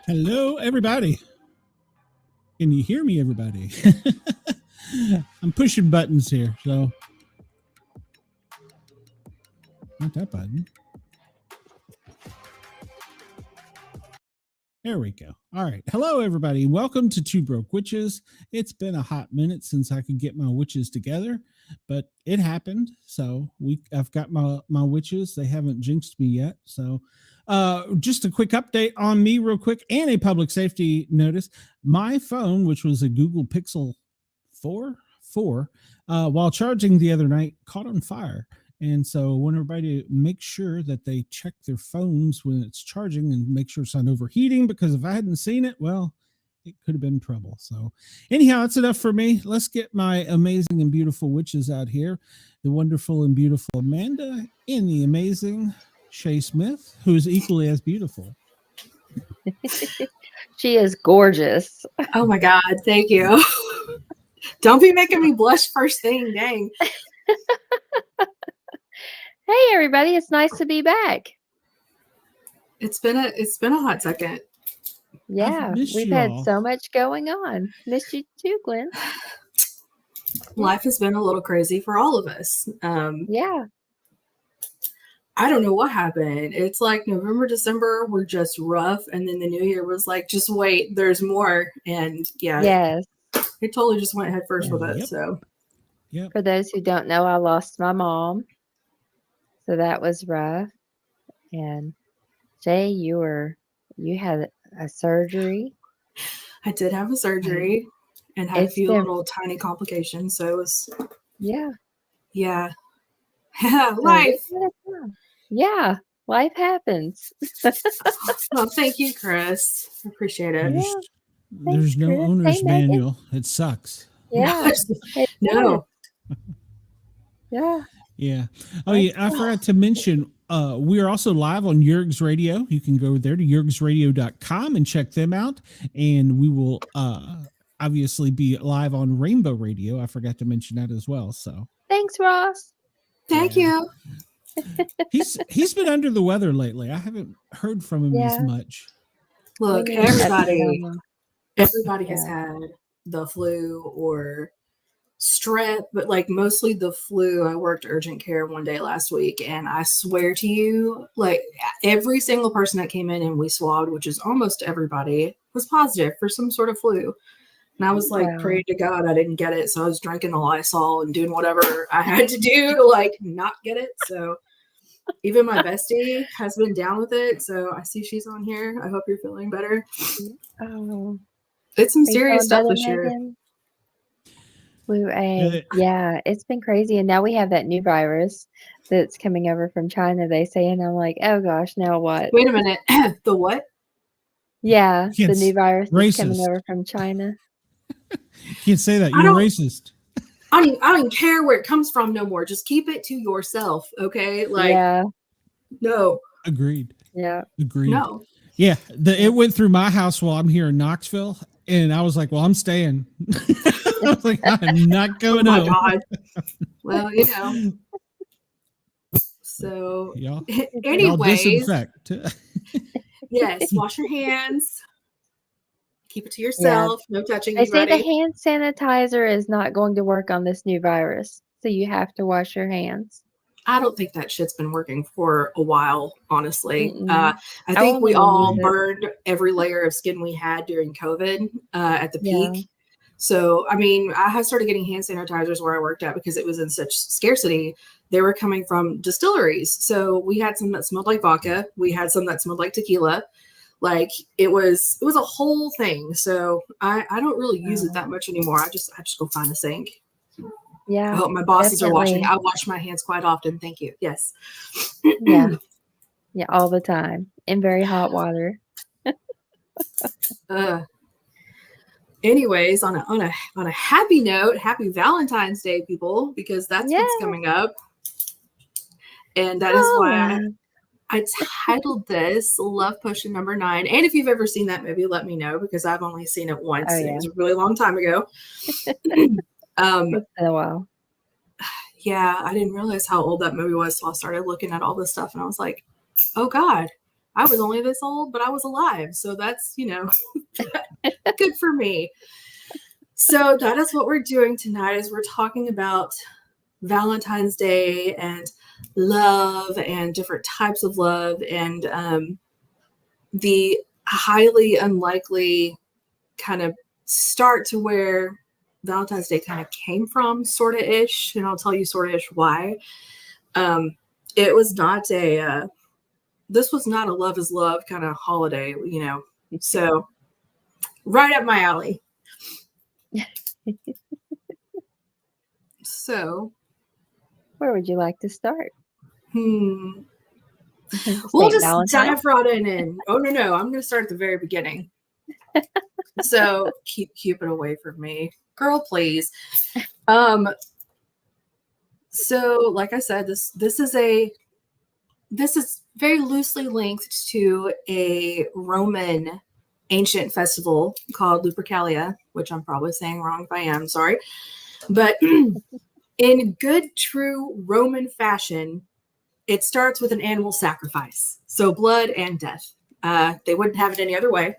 Hello, everybody. Can you hear me, everybody? I'm pushing buttons here, so not that button. There we go. All right. Hello, everybody. Welcome to Two Broke Witches. It's been a hot minute since I could get my witches together, but it happened. So I've got my witches. They haven't jinxed me yet. So just a quick update on me real quick and a public safety notice. My phone, which was a Google Pixel 4, while charging the other night, caught on fire. And so I want everybody to make sure that they check their phones when it's charging and make sure it's not overheating, because if I hadn't seen it, well, it could have been trouble. So anyhow, that's enough for me. Let's get my amazing and beautiful witches out here. The wonderful and beautiful Amanda and the amazing Shay Smith, who is equally as beautiful. She is gorgeous. Oh my God. Thank you. Don't be making me blush first thing. Dang. Hey everybody, it's nice to be back. It's been a hot second. Yeah, we've had so much going on. Missed you too, Glenn. Life has been a little crazy for all of us. Yeah. I don't know what happened. It's like November, December were just rough, and then the new year was like, just wait, there's more. And yeah, yes, it totally just went head first with it. Yep. So Yep. For those who don't know, I lost my mom. So that was rough. And Jay, you had a surgery. I did have a surgery and had a few little tiny complications. So it was yeah. Life. Yeah, life happens. Well, thank you, Chris. I appreciate it. Yeah. There's no Chris. owner's manual. It sucks. Yeah. No. Yeah. Yeah. Oh, yeah. I forgot to mention, we are also live on Yerg's Radio. You can go there to yergsradio.com and check them out. And we will obviously be live on Rainbow Radio. I forgot to mention that as well. So Thanks, Ross. Thank you. He's been under the weather lately. I haven't heard from him as much. Look, everybody has had the flu or strep, but like mostly the flu. I worked urgent care one day last week, and I swear to you, like every single person that came in and we swabbed, which is almost everybody, was positive for some sort of flu. And I was like, praying to God I didn't get it. So I was drinking the Lysol and doing whatever I had to do to like not get it. So even my bestie has been down with it. So I see she's on here. I hope you're feeling better. Oh, it's some serious stuff this year. Yeah, it's been crazy. And now we have that new virus that's coming over from China, they say. And I'm like, oh gosh, now what? Wait a minute. The what? Yeah, the new virus that's coming over from China. You can't say that. You're racist. I don't even care where it comes from no more. Just keep it to yourself, okay? Like, no. Agreed. Yeah. Agreed. No. Yeah, it went through my house while I'm here in Knoxville, and I was like, well, I'm staying. I was like, I'm not going home. Oh, my God. Well, you know. So, anyways. Disinfect. Yes, wash your hands. Keep it to yourself. Yeah. No touching anybody. They say the hand sanitizer is not going to work on this new virus, so you have to wash your hands. I don't think that shit's been working for a while, honestly. I think we all burned every layer of skin we had during COVID at the peak. So, I mean, I started getting hand sanitizers where I worked at because it was in such scarcity. They were coming from distilleries. So we had some that smelled like vodka. We had some that smelled like tequila. Like it was a whole thing. So I don't really use it that much anymore. I just go find a sink. Yeah. I hope my bosses are watching. I wash my hands quite often. Thank you. Yes. Yeah. Yeah. All the time in very hot water. Anyways, on a happy note, happy Valentine's Day, people, because that's what's coming up. And that is why I titled this Love Potion number 9. And if you've ever seen that movie, let me know, because I've only seen it once. It was a really long time ago. It's been a while. Yeah, I didn't realize how old that movie was. So I started looking at all this stuff and I was like, oh God, I was only this old, but I was alive. So that's, good for me. So that is what we're doing tonight, is we're talking about Valentine's Day and love and different types of love, and the highly unlikely kind of start to where Valentine's Day kind of came from, sort of ish, and I'll tell you sort of ish why. It was not this was not a love is love kind of holiday, so right up my alley. So Where would you like to start? We'll Saint just Valentine? dive right in. Oh no, I'm going to start at the very beginning. So keep Cupid away from me, girl, please. So like I said, this is very loosely linked to a Roman ancient festival called Lupercalia, which I'm probably saying wrong if I am, sorry. But in good, true Roman fashion, it starts with an animal sacrifice. So blood and death. They wouldn't have it any other way.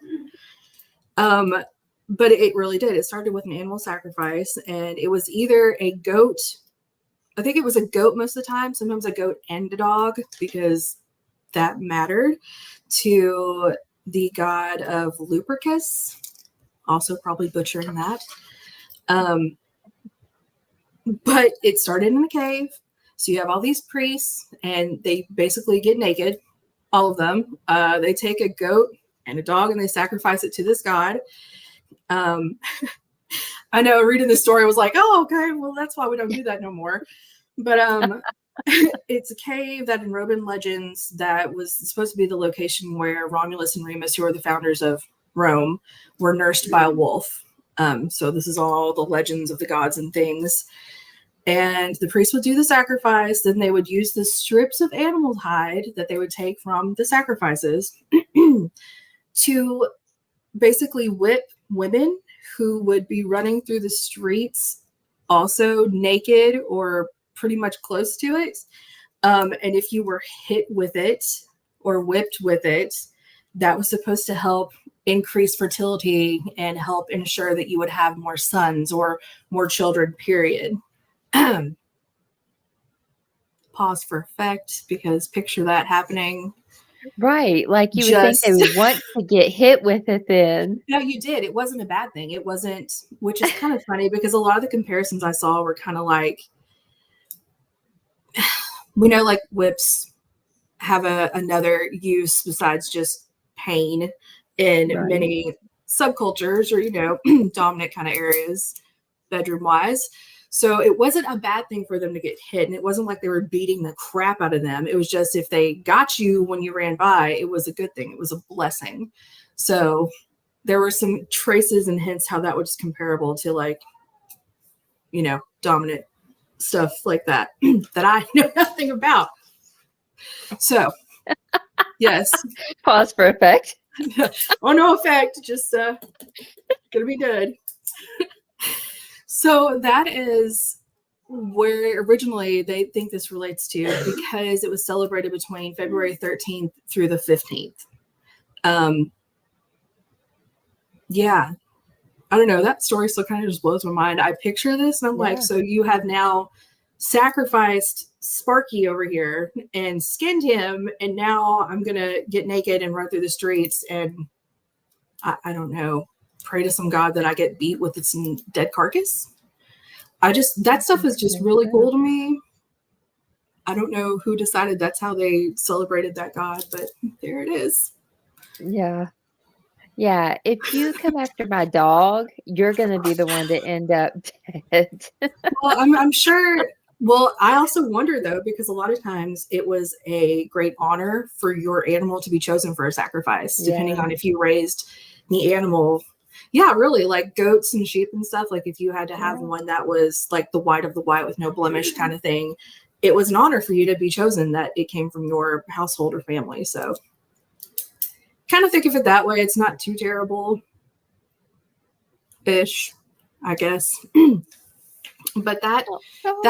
But it really did. It started with an animal sacrifice, and it was either a goat. I think it was a goat most of the time, sometimes a goat and a dog, because that mattered, to the god of Lupercus. Also probably butchering that. But it started in a cave. So you have all these priests, and they basically get naked, all of them. They take a goat and a dog, and they sacrifice it to this god. I know reading the story was like, oh, okay, well, that's why we don't do that no more. But it's a cave that in Roman legends that was supposed to be the location where Romulus and Remus, who are the founders of Rome, were nursed by a wolf. So this is all the legends of the gods and things. And the priest would do the sacrifice. Then they would use the strips of animal hide that they would take from the sacrifices to basically whip women who would be running through the streets also naked or pretty much close to it. And if you were hit with it or whipped with it, that was supposed to help increase fertility and help ensure that you would have more sons or more children, period. Pause for effect, because picture that happening. Right. Like you would think they would want to get hit with it then. No, you did. It wasn't a bad thing. It wasn't, which is kind of funny, because a lot of the comparisons I saw were kind of like, we know like whips have another use besides just pain in many subcultures or, dominant kind of areas, bedroom wise. So it wasn't a bad thing for them to get hit. And it wasn't like they were beating the crap out of them. It was just, if they got you when you ran by, it was a good thing. It was a blessing. So there were some traces and hints how that was comparable to like, dominant stuff like that, that I know nothing about. So yes. Pause for effect. Oh, no effect. Just gonna be good. So that is where originally they think this relates to, because it was celebrated between February 13th through the 15th. Yeah. I don't know. That story still kind of just blows my mind. I picture this and I'm like, so you have now sacrificed Sparky over here and skinned him, and now I'm going to get naked and run through the streets and I don't know, pray to some god that I get beat with its dead carcass. That stuff is just really cool to me. I don't know who decided that's how they celebrated that god, but there it is. Yeah. Yeah. If you come after my dog, you're going to be the one to end up dead. Well, I'm sure. Well, I also wonder though, because a lot of times it was a great honor for your animal to be chosen for a sacrifice, depending on if you raised the animal. Yeah, really, like goats and sheep and stuff. Like if you had to have one that was like the white of the white with no blemish kind of thing, it was an honor for you to be chosen that it came from your household or family. So kind of think of it that way. It's not too terrible-ish, I guess. But that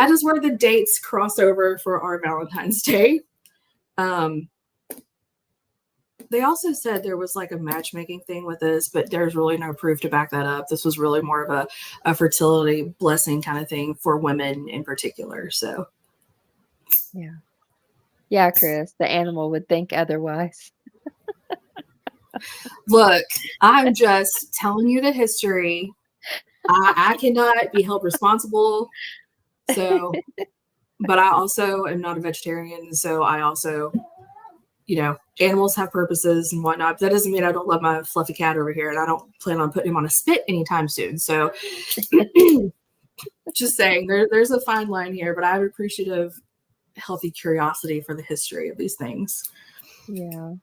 is where the dates cross over for our Valentine's Day. they also said there was like a matchmaking thing with this, but there's really no proof to back that up. This was really more of a fertility blessing kind of thing for women in particular. So Yeah, Chris, the animal would think otherwise. look, I'm just telling you the history. I cannot be held responsible. So, but I also am not a vegetarian. So I also, animals have purposes and whatnot. But that doesn't mean I don't love my fluffy cat over here, and I don't plan on putting him on a spit anytime soon. So just saying there's a fine line here, but I'm appreciative, healthy curiosity for the history of these things. Yeah.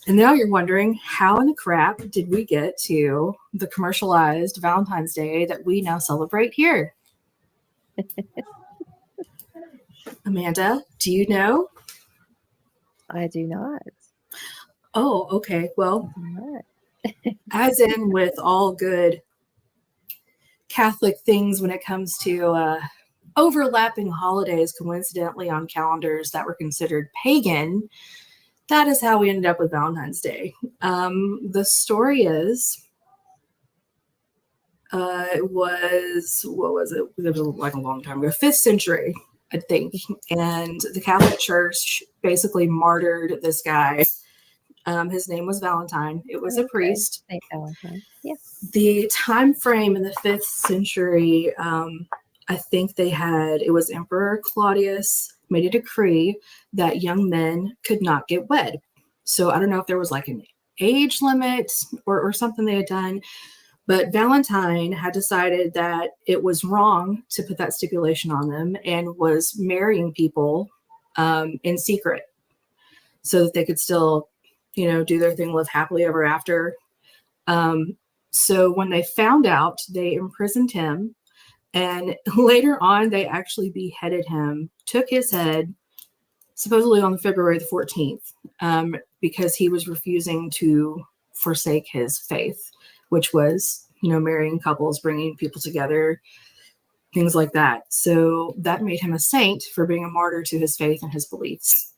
And now you're wondering, how in the crap did we get to the commercialized Valentine's Day that we now celebrate here? Amanda, do you know? I do not. Oh, okay. Well, Not. as in with all good Catholic things when it comes to overlapping holidays coincidentally on calendars that were considered pagan, that is how we ended up with Valentine's Day. The story is, it was like a long time ago, 5th century, I think. And the Catholic Church basically martyred this guy. His name was Valentine. It was a priest. Saint Valentine. Yeah. The time frame in the 5th century, I think it was Emperor Claudius made a decree that young men could not get wed. So I don't know if there was like an age limit or something they had done, but Valentine had decided that it was wrong to put that stipulation on them and was marrying people in secret so that they could still, do their thing, live happily ever after. So when they found out, they imprisoned him. And later on, they actually beheaded him, took his head, supposedly on February the 14th, because he was refusing to forsake his faith, which was, marrying couples, bringing people together, things like that. So that made him a saint for being a martyr to his faith and his beliefs.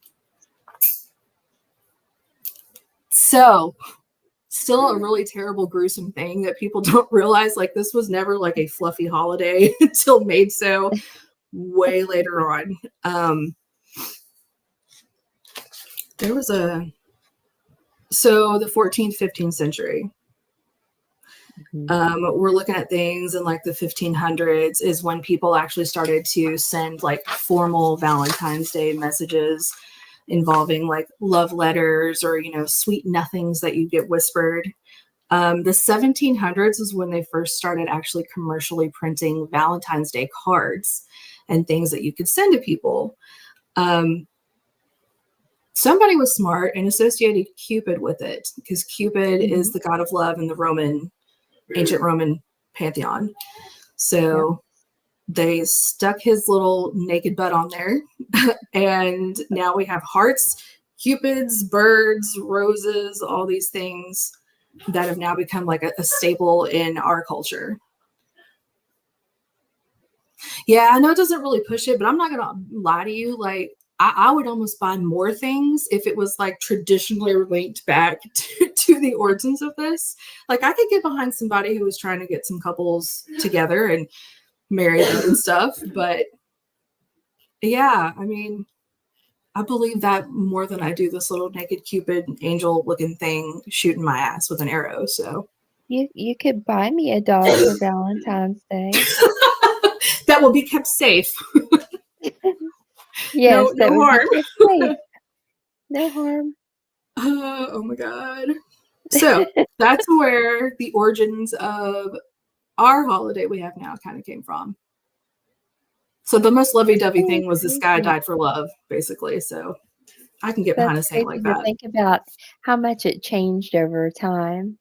So still a really terrible, gruesome thing that people don't realize. Like, this was never like a fluffy holiday until made so way later on. There was the 14th, 15th century. We're looking at things in like the 1500s is when people actually started to send like formal Valentine's Day messages involving like love letters or, sweet nothings that you get whispered. The 1700s is when they first started actually commercially printing Valentine's Day cards and things that you could send to people. Somebody was smart and associated Cupid with it, because Cupid is the god of love in the ancient Roman pantheon. So they stuck his little naked butt on there, and now we have hearts, cupids, birds, roses, all these things that have now become like a staple in our culture. Yeah, I know it doesn't really push it, but I'm not gonna lie to you. Like, I would almost buy more things if it was like traditionally linked back to the origins of this. Like, I could get behind somebody who was trying to get some couples together and marry them and stuff. But yeah, I mean, I believe that more than I do this little naked Cupid angel looking thing shooting my ass with an arrow. So You could buy me a dog for Valentine's Day. that will be kept safe. Yes, no harm. Safe. No harm. Oh my God. So that's where the origins of our holiday we have now kind of came from. So the most lovey-dovey thing was this guy died for love, basically. So I can get behind a saint like that. Think about how much it changed over time.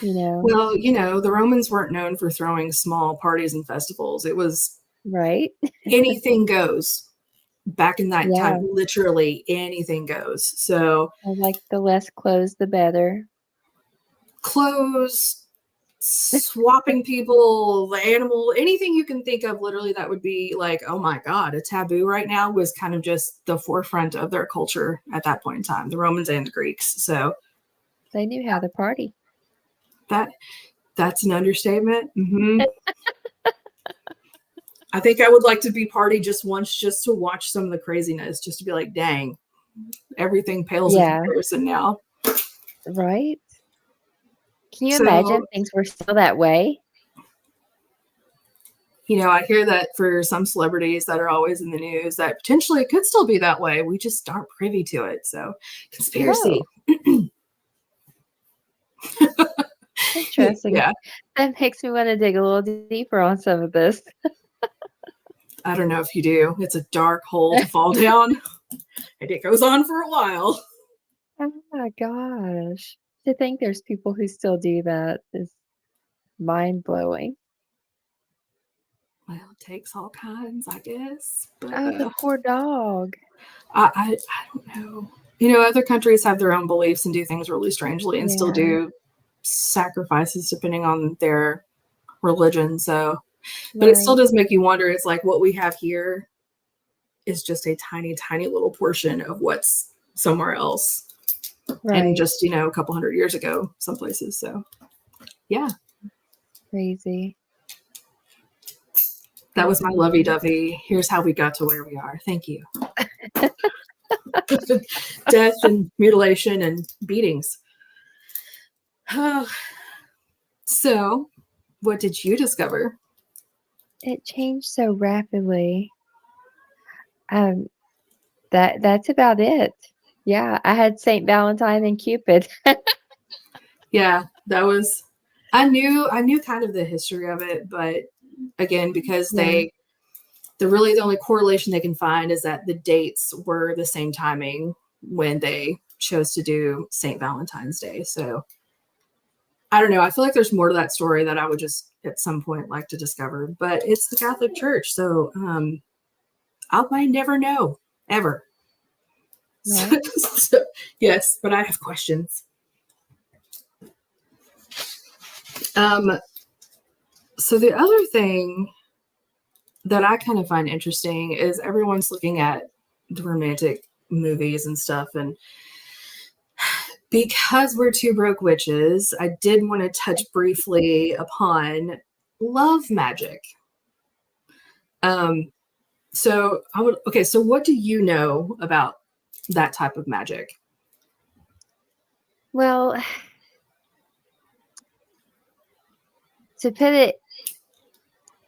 Well, the Romans weren't known for throwing small parties and festivals. It was right. Anything goes. Back in that time, literally anything goes. So like the less clothes, the better. Clothes, swapping people, the animal, anything you can think of, literally that would be like, oh my God, a taboo right now, was kind of just the forefront of their culture at that point in time, the Romans and the Greeks. So they knew how to party. That's an understatement. I think I would like to be party just once, just to watch some of the craziness, just to be like, dang, everything pales in comparison now. Right? Can you imagine if things were still that way? You know, I hear that for some celebrities that are always in the news, that potentially it could still be that way. We just aren't privy to it. So, conspiracy. Interesting. Yeah. That makes me want to dig a little deeper on some of this. I don't know if you do. It's a dark hole to fall down, and it goes on for a while. Oh my gosh. To think there's people who still do that is mind-blowing. Well, it takes all kinds, I guess. But, the poor dog. I don't know. You know, other countries have their own beliefs and do things really strangely and still do sacrifices depending on their religion. So, but it still does make you wonder. It's like what we have here is just a tiny, tiny little portion of what's somewhere else. And just, you know, a couple hundred years ago, some places. So, yeah. Crazy. That was my lovey-dovey. Here's how we got to where we are. Thank you. Death and mutilation and beatings. So, what did you discover? It changed so rapidly. That's about it. Yeah, I had Saint Valentine and Cupid. Yeah, that was. I knew kind of the history of it, but again, because the only correlation they can find is that the dates were the same timing when they chose to do Saint Valentine's Day. So I don't know. I feel like there's more to that story that I would just at some point like to discover, but it's the Catholic Church. So I might never know ever. Right. So, yes, but I have questions. So the other thing that I kind of find interesting is everyone's looking at the romantic movies and stuff. And because we're two broke witches, I did want to touch briefly upon love magic. So what do you know about that type of magic? Well, to put it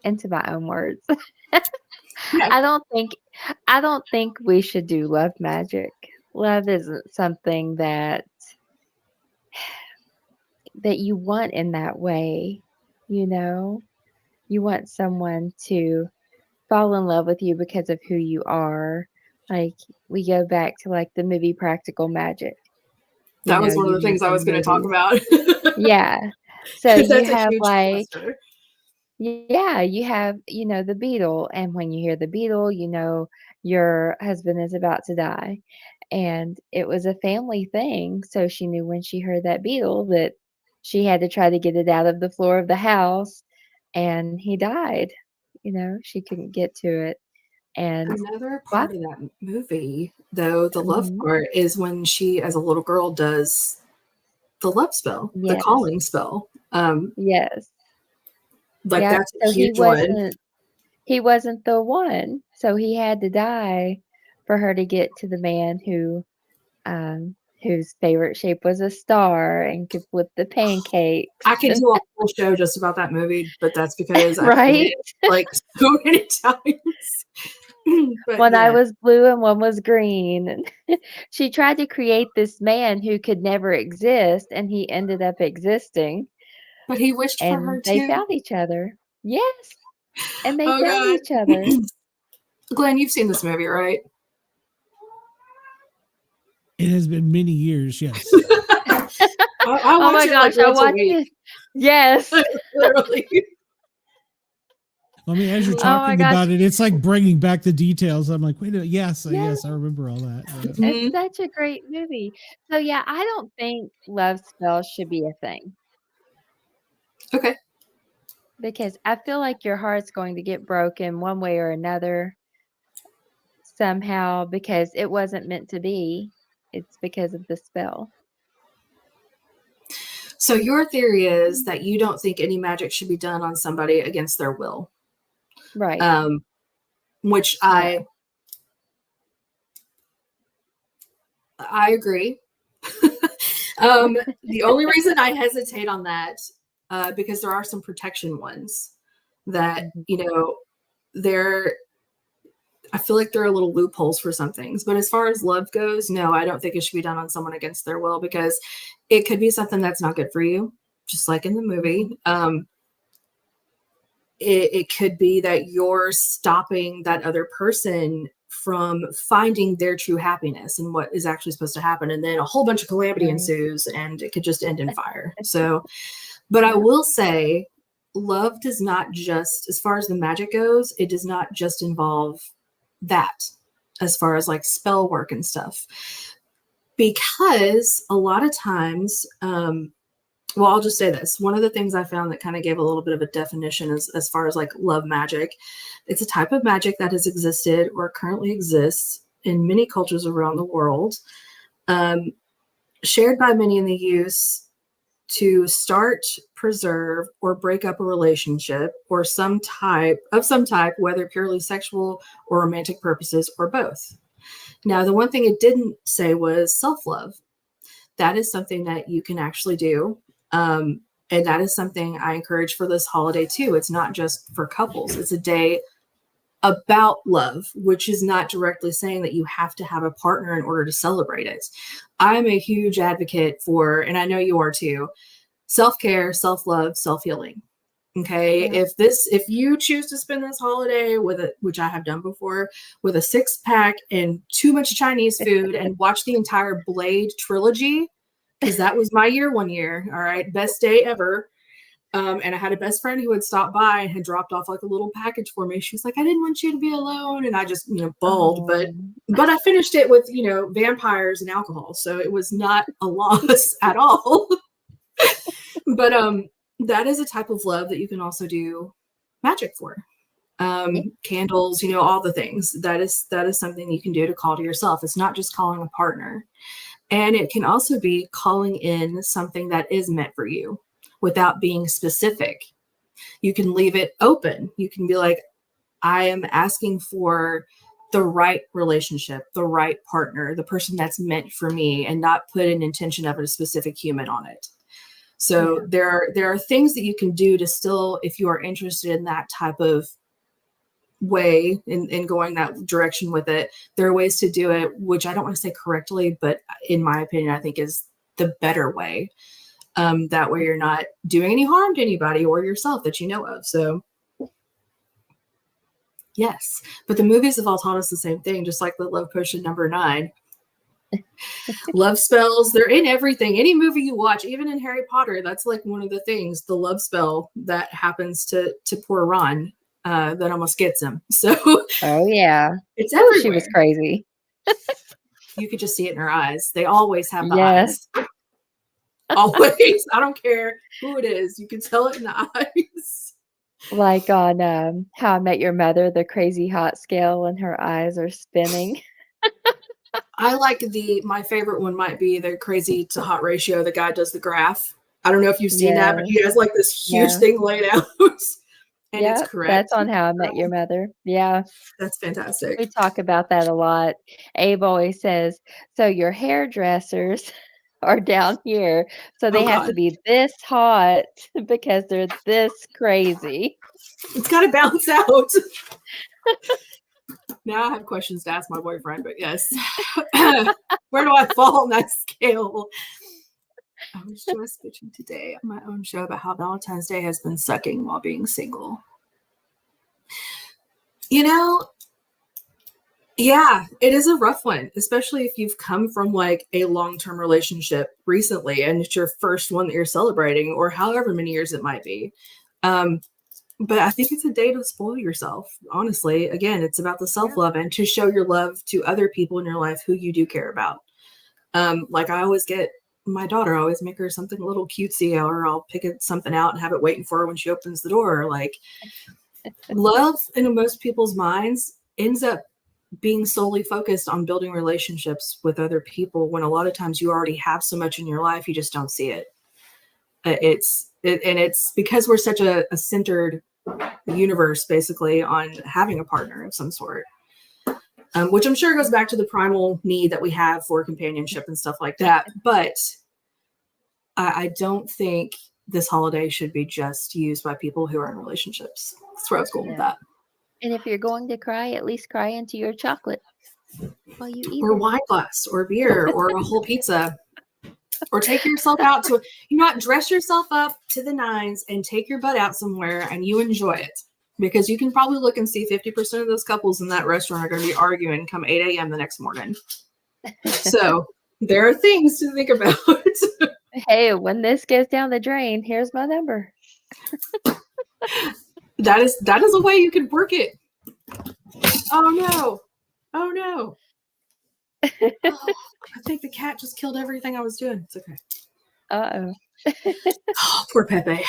into my own words, I don't think we should do love magic. Love isn't something that you want in that way. You know, you want someone to fall in love with you because of who you are. Like, we go back to like the movie Practical Magic. That was one of the things I was going to talk about. Yeah. So you have like, cluster. yeah, you have, you know, the beetle. And when you hear the beetle, you know, your husband is about to die. And it was a family thing. So she knew when she heard that beetle that she had to try to get it out of the floor of the house. And he died. You know, she couldn't get to it. And another part of that movie, though, the love part is when she, as a little girl, does the love spell, the calling spell. Yes. Like that's a huge one. He wasn't the one, so he had to die for her to get to the man whose favorite shape was a star and could flip the pancakes. I could do a whole show just about that movie, but that's because I've right? seen it like so many times. One eye was blue and one was green. And she tried to create this man who could never exist, and he ended up existing. But he wished for her too. They found each other. Yes. And they found each other. Glenn, you've seen this movie, right? It has been many years, yes. Oh my gosh, I watched it. Yes. Literally. I mean, as you're talking about it, it's like bringing back the details. I'm like, wait a minute. Yes, I remember all that. Yeah. It's such a great movie. So, yeah, I don't think love spells should be a thing. Okay. Because I feel like your heart's going to get broken one way or another somehow because it wasn't meant to be. It's because of the spell. So your theory is that you don't think any magic should be done on somebody against their will. Right. Which I agree. The only reason I hesitate on that, because there are some protection ones that, I feel like there are little loopholes for some things. But as far as love goes, no, I don't think it should be done on someone against their will, because it could be something that's not good for you, just like in the movie. It could be that you're stopping that other person from finding their true happiness and what is actually supposed to happen. And then a whole bunch of calamity ensues and it could just end in fire. So, but I will say love does not just, as far as the magic goes, it does not just involve that as far as like spell work and stuff. Because a lot of times, well, I'll just say this. One of the things I found that kind of gave a little bit of a definition as far as like love magic, it's a type of magic that has existed or currently exists in many cultures around the world, shared by many in the use to start, preserve, or break up a relationship or some type, whether purely sexual or romantic purposes or both. Now, the one thing it didn't say was self-love. That is something that you can actually do. And that is something I encourage for this holiday too. It's not just for couples. It's a day about love, which is not directly saying that you have to have a partner in order to celebrate it. I'm a huge advocate for, and I know you are too, self-care, self-love, self-healing. Okay. Yeah. If you choose to spend this holiday with which I have done before, with a 6-pack and too much Chinese food and watch the entire Blade trilogy, because that was my year one year. All right. Best day ever. And I had a best friend who had stopped by and had dropped off like a little package for me. She was like, I didn't want you to be alone. And I just, bawled, but I finished it with, vampires and alcohol. So it was not a loss at all. But, that is a type of love that you can also do magic for. Candles, all the things. That is something you can do to call to yourself. It's not just calling a partner. And it can also be calling in something that is meant for you without being specific. You can leave it open. You can be like, I am asking for the right relationship, the right partner, the person that's meant for me, and not put an intention of a specific human on it. So there are things that you can do to still, if you are interested in that type of way in going that direction with it, there are ways to do it, which I don't want to say correctly, but in my opinion, I think is the better way. That way you're not doing any harm to anybody or yourself that you know of. So yes, but the movies have all taught us the same thing, just like the love potion number 9. Love spells, they're in everything. Any movie you watch, even in Harry Potter, that's like one of the things, the love spell that happens to poor Ron that almost gets him. So oh yeah, it's everywhere. She was crazy. You could just see it in her eyes. They always have the eyes. Always. I don't care who it is. You can tell it in the eyes. Like on How I Met Your Mother, the crazy hot scale, and her eyes are spinning. I like my favorite one might be the crazy to hot ratio. The guy does the graph. I don't know if you've seen that, but he has like this huge thing laid out. And it's correct. That's on How I Met Your Mother. Yeah. That's fantastic. We talk about that a lot. Abe always says, so your hairdressers are down here. So they have to be this hot because they're this crazy. It's got to bounce out. Now I have questions to ask my boyfriend, but yes. Where do I fall on that scale? I was just pitching today on my own show about how Valentine's Day has been sucking while being single. Yeah, it is a rough one, especially if you've come from like a long-term relationship recently and it's your first one that you're celebrating, or however many years it might be. But I think it's a day to spoil yourself. Honestly, again, it's about the self-love and to show your love to other people in your life who you do care about. Like I always get my daughter, I always make her something a little cutesy, or I'll pick something out and have it waiting for her when she opens the door. Like, love in most people's minds ends up being solely focused on building relationships with other people, when a lot of times you already have so much in your life, you just don't see it. And it's because we're such a centered universe, basically, on having a partner of some sort, which I'm sure goes back to the primal need that we have for companionship and stuff like that. But I don't think this holiday should be just used by people who are in relationships. That's where I was going with that. And if you're going to cry, at least cry into your chocolate while you eat or it. wine glass, or beer, or a whole pizza, or take yourself out to, dress yourself up to the nines and take your butt out somewhere and you enjoy it, because you can probably look and see 50% of those couples in that restaurant are going to be arguing come 8 a.m. the next morning. So there are things to think about. Hey, when this goes down the drain, here's my number. That is a way you can work it. Oh no. Oh, I think the cat just killed everything I was doing. It's okay. Uh-oh. Oh, poor Pepe.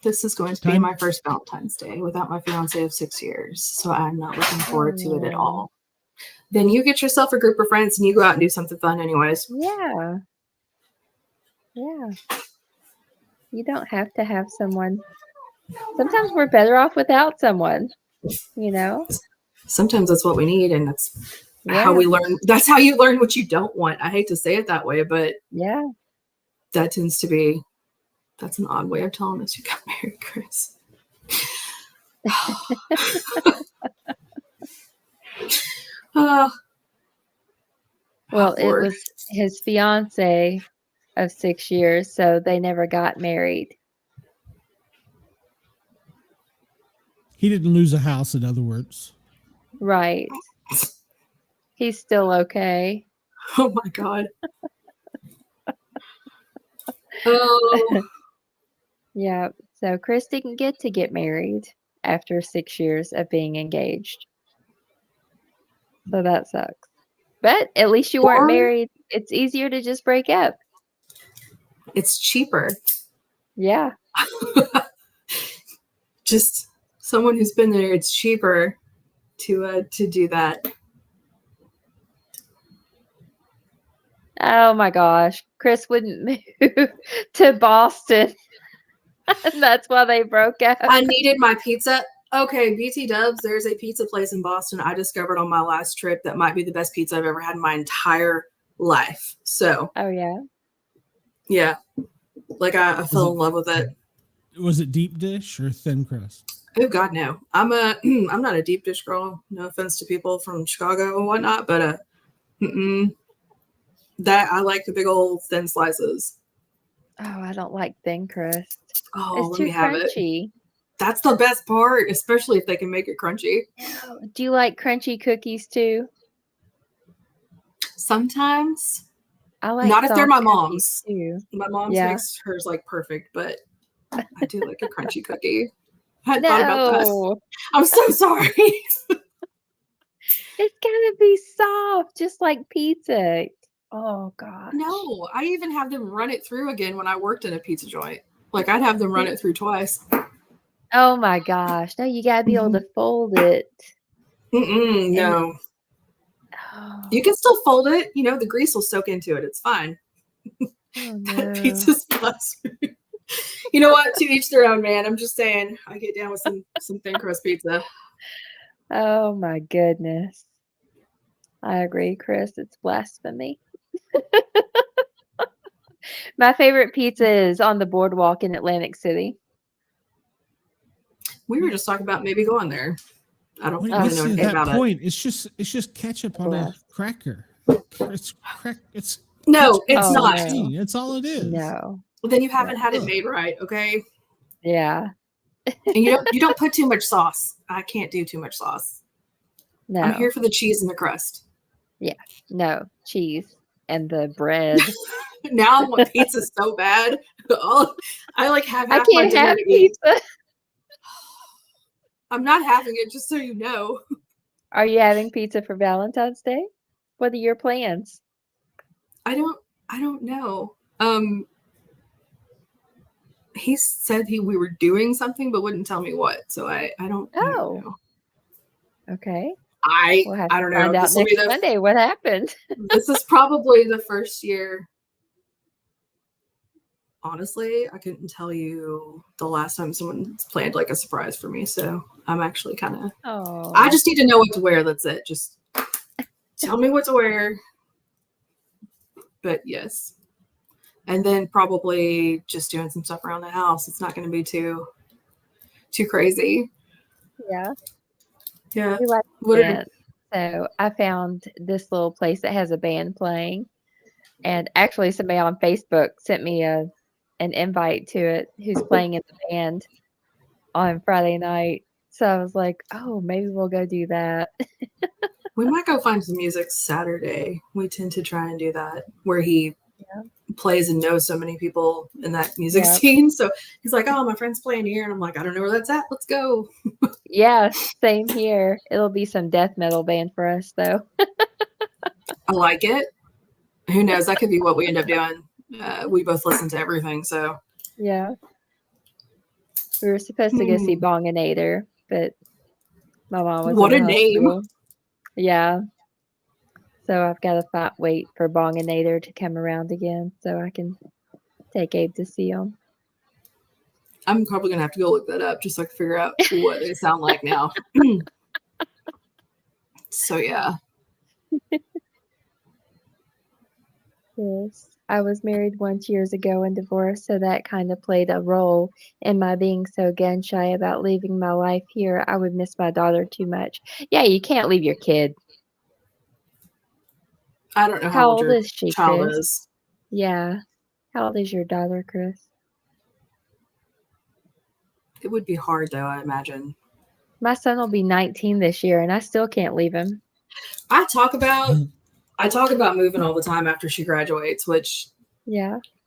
This is going to be my first Valentine's Day without my fiance of 6 years, so I'm not looking forward to it at all. Then you get yourself a group of friends and you go out and do something fun anyways. Yeah. You don't have to have someone. Sometimes we're better off without someone, Sometimes that's what we need, and that's how we learn. That's how you learn what you don't want. I hate to say it that way, but that tends to be, that's an odd way of telling us you got married, Chris. Well, it was his fiance of 6 years, so they never got married. He didn't lose a house, in other words. Right. He's still okay. Oh my God. Oh. Yeah. So Chris didn't get married after 6 years of being engaged. So that sucks. But at least you weren't married. It's easier to just break up. It's cheaper. Yeah. Just someone who's been there, it's cheaper to do that. Oh my gosh. Chris wouldn't move to Boston. That's why they broke up. I needed my pizza. Okay, BT Dubs, there's a pizza place in Boston I discovered on my last trip that might be the best pizza I've ever had in my entire life. So. Oh, yeah? Yeah. Like I fell in love with it. Was it deep dish or thin crust? Oh God, no. I'm not a deep dish girl. No offense to people from Chicago and whatnot, but that I like the big old thin slices. Oh, I don't like thin crust. Oh, it's too crunchy. That's the best part, especially if they can make it crunchy. Do you like crunchy cookies too? Sometimes. I like not if they're my mom's. Too. My mom's makes hers like perfect, but I do like a crunchy cookie. I hadn't thought about that. I'm so sorry. It's gotta be soft, just like pizza. Oh God. No, I even have them run it through again when I worked in a pizza joint. Like I'd have them run it through twice. Oh my gosh. No, you gotta be able to fold it. No. You can still fold it. The grease will soak into it. It's fine. Oh, no. Pizza's plus. You know what? To each their own, man. I'm just saying. I get down with some thin crust pizza. Oh my goodness. I agree, Chris. It's blasphemy. My favorite pizza is on the boardwalk in Atlantic City. We were just talking about maybe going there. I don't know anything about it. It's just ketchup on a cracker. It's no, it's not. No. It's all it is. No. Well, then you haven't had it made right, okay? Yeah. And you don't put too much sauce. I can't do too much sauce. No. I'm here for the cheese and the crust. Yeah. No, cheese and the bread. Now I want pizza so bad. I like have half I can't have pizza. I'm not having it, just so you know. Are you having pizza for Valentine's Day? What are your plans? I don't know. He said we were doing something, but wouldn't tell me what. So I don't know. Okay. I We'll have I to don't know. find out This will be next Monday what happened. this is probably the first year. Honestly, I couldn't tell you the last time someone's planned like a surprise for me. So I'm actually kind of. Oh. I just need to know what to wear. That's it. Just tell me what to wear. But yes. And then probably just doing some stuff around the house. It's not going to be too crazy. Yeah. Yeah. We like What to are, dance. So I found this little place that has a band playing. And actually somebody on Facebook sent me an invite to it who's playing in the band on Friday night. So I was like, oh, maybe we'll go do that. we might go find some music Saturday. We tend to try and do that where he plays and knows so many people in that music scene. So he's like, oh, my friend's playing here. And I'm like, I don't know where that's at. Let's go. Yeah, same here. It'll be some death metal band for us, though. I like it. Who knows? That could be what we end up doing. We both listen to everything. So yeah. We were supposed to go see Bonginator, but my mom was what in a the name. hospital. Yeah. So I've got to wait for Bonginator to come around again so I can take Abe to see him. I'm probably going to have to go look that up just so I can figure out what they sound like now. So, yeah. Yes. I was married once years ago and divorced, so that kind of played a role in my being so gun shy about leaving my life here. I would miss my daughter too much. Yeah, you can't leave your kid. I don't know How old old your is she, child Chris? is. Yeah. How old is your daughter, Chris? It would be hard, though, I imagine. My son will be 19 this year, and I still can't leave him. I talk about moving all the time after she graduates, which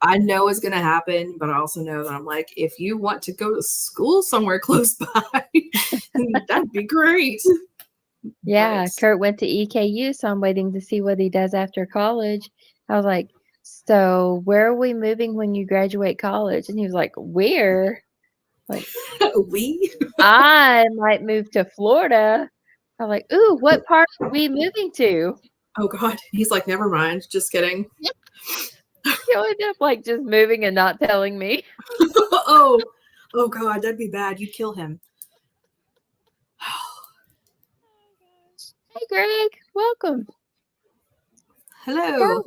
I know is going to happen, but I also know that I'm like, if you want to go to school somewhere close by, that'd be great. Yeah, Kurt went to EKU, so I'm waiting to see what he does after college. I was like, so where are we moving when you graduate college? And he was like, where? Like, I might move to Florida. I'm like, ooh, what part are we moving to? Oh God. He's like, never mind. Just kidding. He'll end up like just moving and not telling me. Oh God, that'd be bad. You'd kill him. Hey Greg, welcome. Hello.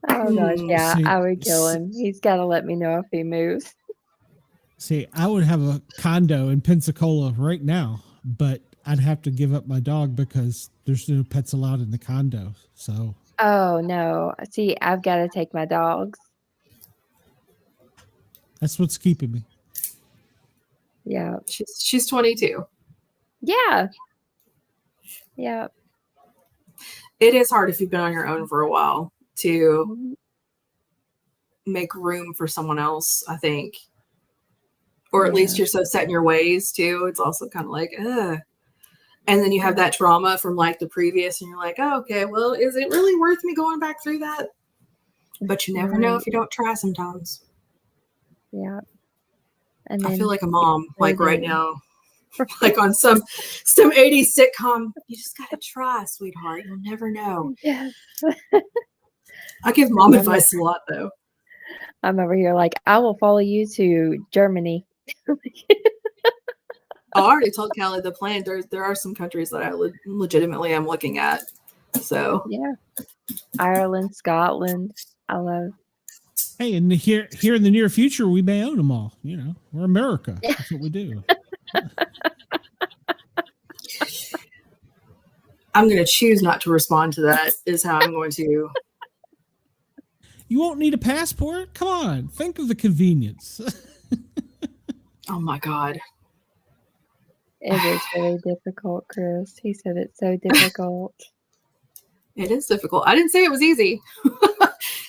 Oh gosh, yeah, I would kill him. He's got to let me know if he moves. See, I would have a condo in Pensacola right now, but I'd have to give up my dog because there's no pets allowed in the condo. So. Oh no! See, I've got to take my dogs. That's what's keeping me. Yeah. She's 22. Yeah. Yeah. It is hard if you've been on your own for a while to make room for someone else, I think. Or at least you're so set in your ways too. It's also kind of like, ugh. And then you have that trauma from like the previous and you're like, oh, okay, well, is it really worth me going back through that? But you never know if you don't try sometimes. Yeah. And I feel like a mom, like right now, like on some 80s sitcom. You just gotta try, sweetheart. You'll never know. Yes. I give mom advice a lot though. I'm over here like, I will follow you to Germany. I already told Callie the plan. There are some countries that I legitimately am looking at. So yeah, Ireland, Scotland. I love. Hey, and here in the near future, we may own them all. You know, we're America. That's what we do. I'm going to choose not to respond to that. Is how I'm going to. You won't need a passport. Come on, think of the convenience. Oh my God. It is really difficult, Chris. He said it's so difficult. It is difficult. I didn't say it was easy.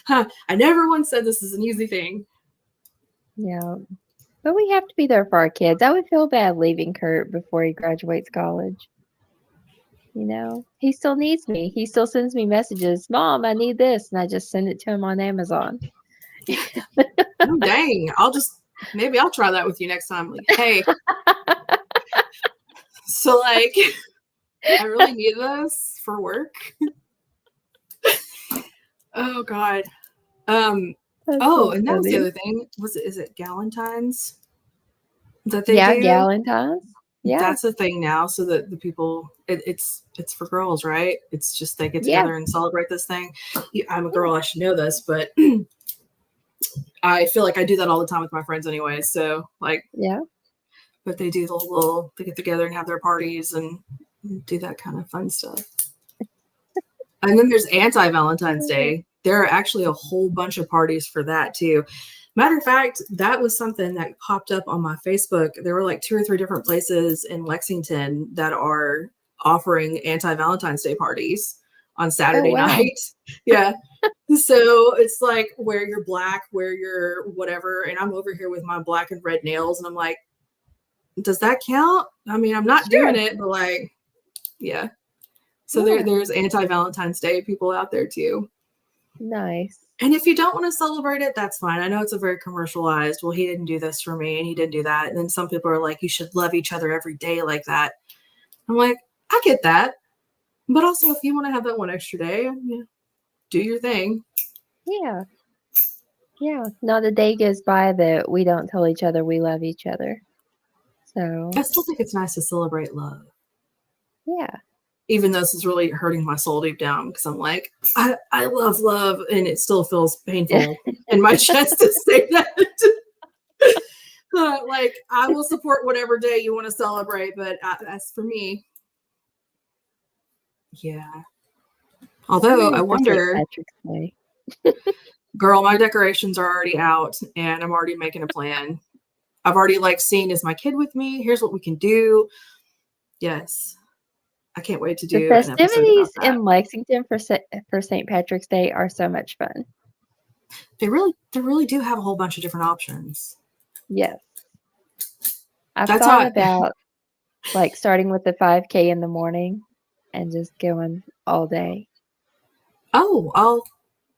I never once said this is an easy thing. Yeah. But we have to be there for our kids. I would feel bad leaving Kurt before he graduates college. You know, he still needs me. He still sends me messages. Mom, I need this. And I just send it to him on Amazon. Oh, dang. Maybe I'll try that with you next time. Like, hey, so like, I really need this for work. Oh God. And that was the other thing. Is it Galentine's that they do? Galentine's. Yeah. That's a thing now, so that the people it's for girls, right? It's just they get together and celebrate this thing. I'm a girl, I should know this, but I feel like I do that all the time with my friends anyway. So like, but they do they get together and have their parties and do that kind of fun stuff. And then there's anti-Valentine's Day. There are actually a whole bunch of parties for that too. Matter of fact, that was something that popped up on my Facebook. There were like 2 or 3 different places in Lexington that are offering anti-Valentine's Day parties on Saturday night. Yeah. So it's like wear your black, wear your whatever. And I'm over here with my black and red nails. And I'm like, does that count? I mean, I'm not doing it, but like, yeah. So there's anti-Valentine's Day people out there too. Nice. And if you don't want to celebrate it, that's fine. I know it's a very commercialized, well, he didn't do this for me and he didn't do that. And then some people are like, you should love each other every day like that. I'm like, I get that. But also, if you want to have that one extra day, do your thing. Yeah. Yeah. Not a day goes by that we don't tell each other we love each other. So I still think it's nice to celebrate love. Yeah. Even though this is really hurting my soul deep down, because I'm like, I love love, and it still feels painful in my chest to say that. Like, I will support whatever day you want to celebrate, but as for me, yeah. Although I wonder, girl, my decorations are already out, and I'm already making a plan. I've already seen, is my kid with me? Here's what we can do. Yes. I can't wait to do the festivities in Lexington for St. Patrick's Day are so much fun. They really do have a whole bunch of different options. Yes. I've thought about starting with the 5K in the morning and just going all day. Oh, I'll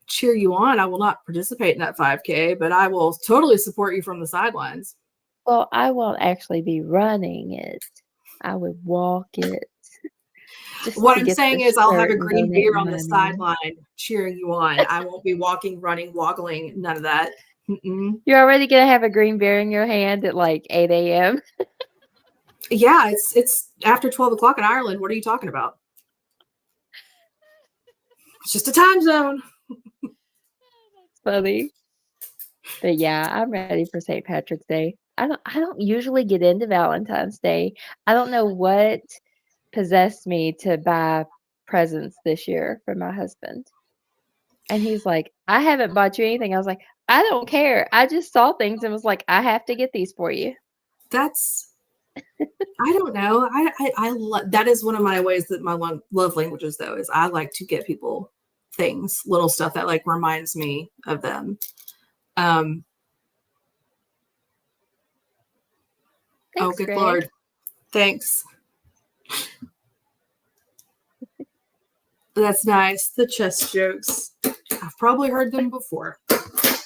cheer you on. I will not participate in that 5K, but I will totally support you from the sidelines. Well, I won't actually be running it. I would walk it. What I'm saying is I'll have a green beer on the sideline cheering you on. I won't be walking, running, woggling, none of that. Mm-mm. You're already going to have a green beer in your hand at 8 a.m. Yeah, it's after 12 o'clock in Ireland. What are you talking about? It's just a time zone. That's funny. But yeah, I'm ready for St. Patrick's Day. I don't usually get into Valentine's Day. I don't know what possessed me to buy presents this year for my husband. And he's like, I haven't bought you anything. I was like, I don't care. I just saw things and was like, I have to get these for you. That's, I don't know. That is one of my ways that my love languages, though, is I like to get people things, little stuff that reminds me of them. Thanks, oh, good Greg. Lord. Thanks. That's nice. The chest jokes. I've probably heard them before. But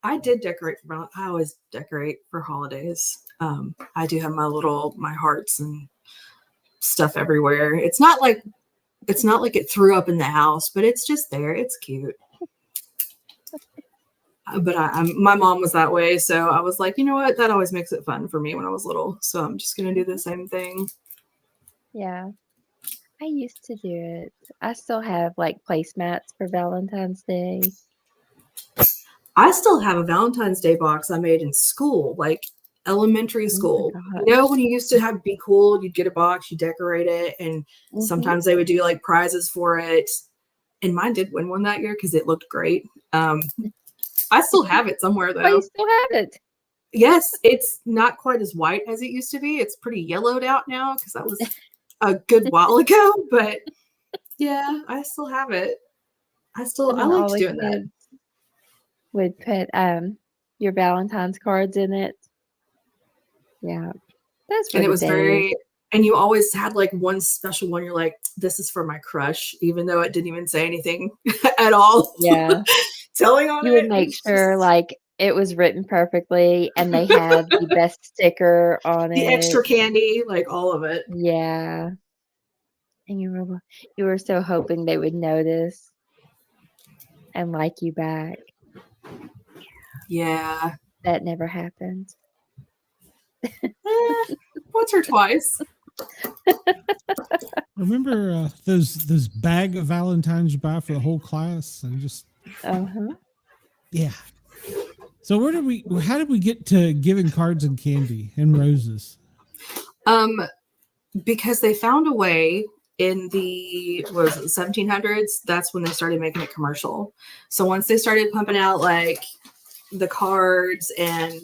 I did decorate I always decorate for holidays. I do have my hearts and stuff everywhere. It's not like it threw up in the house, but it's just there. It's cute. But my mom was that way, so I was like, you know what? That always makes it fun for me when I was little. So I'm just gonna do the same thing. Yeah. I used to do it. I still have placemats for Valentine's Day. I still have a Valentine's Day box I made in school, elementary school. When you used to be cool, you'd get a box, you decorate it, and sometimes they would do prizes for it. And mine did win one that year because it looked great. I still have it somewhere though. Oh, you still have it? Yes, it's not quite as white as it used to be. It's pretty yellowed out now because that was a good while ago, but yeah, I still have it. I liked doing that. Would put your Valentine's cards in it. Yeah. That's and it was very And you always had like one special one. You're like, this is for my crush, even though it didn't even say anything at all. Yeah. Telling on You it. would make sure like it was written perfectly and they had the best sticker on the it. extra candy, like all of it. Yeah. And you were so hoping they would notice and like you back. Yeah. That never happened. Once or twice. Remember those bag of Valentines you buy for the whole class? And just yeah. So how did we get to giving cards and candy and roses? Because they found a way in the 1700s. That's when they started making it commercial. So once they started pumping out like the cards and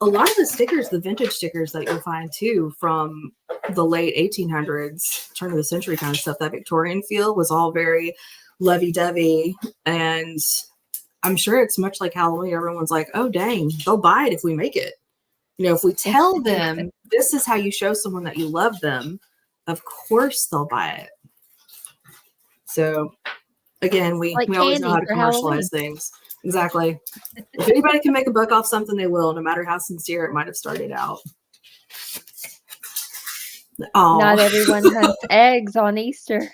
a lot of the stickers, the vintage stickers that you'll find too from the late 1800s, turn of the century kind of stuff, that Victorian feel was all very lovey-dovey. And I'm sure it's much like Halloween. Everyone's like, oh, dang, they'll buy it if we make it. You know, if we tell them this is how you show someone that you love them, of course they'll buy it. So again, we always know how to commercialize things. Exactly. If anybody can make a buck off something, they will, no matter how sincere it might have started out. Not everyone hunts eggs on Easter.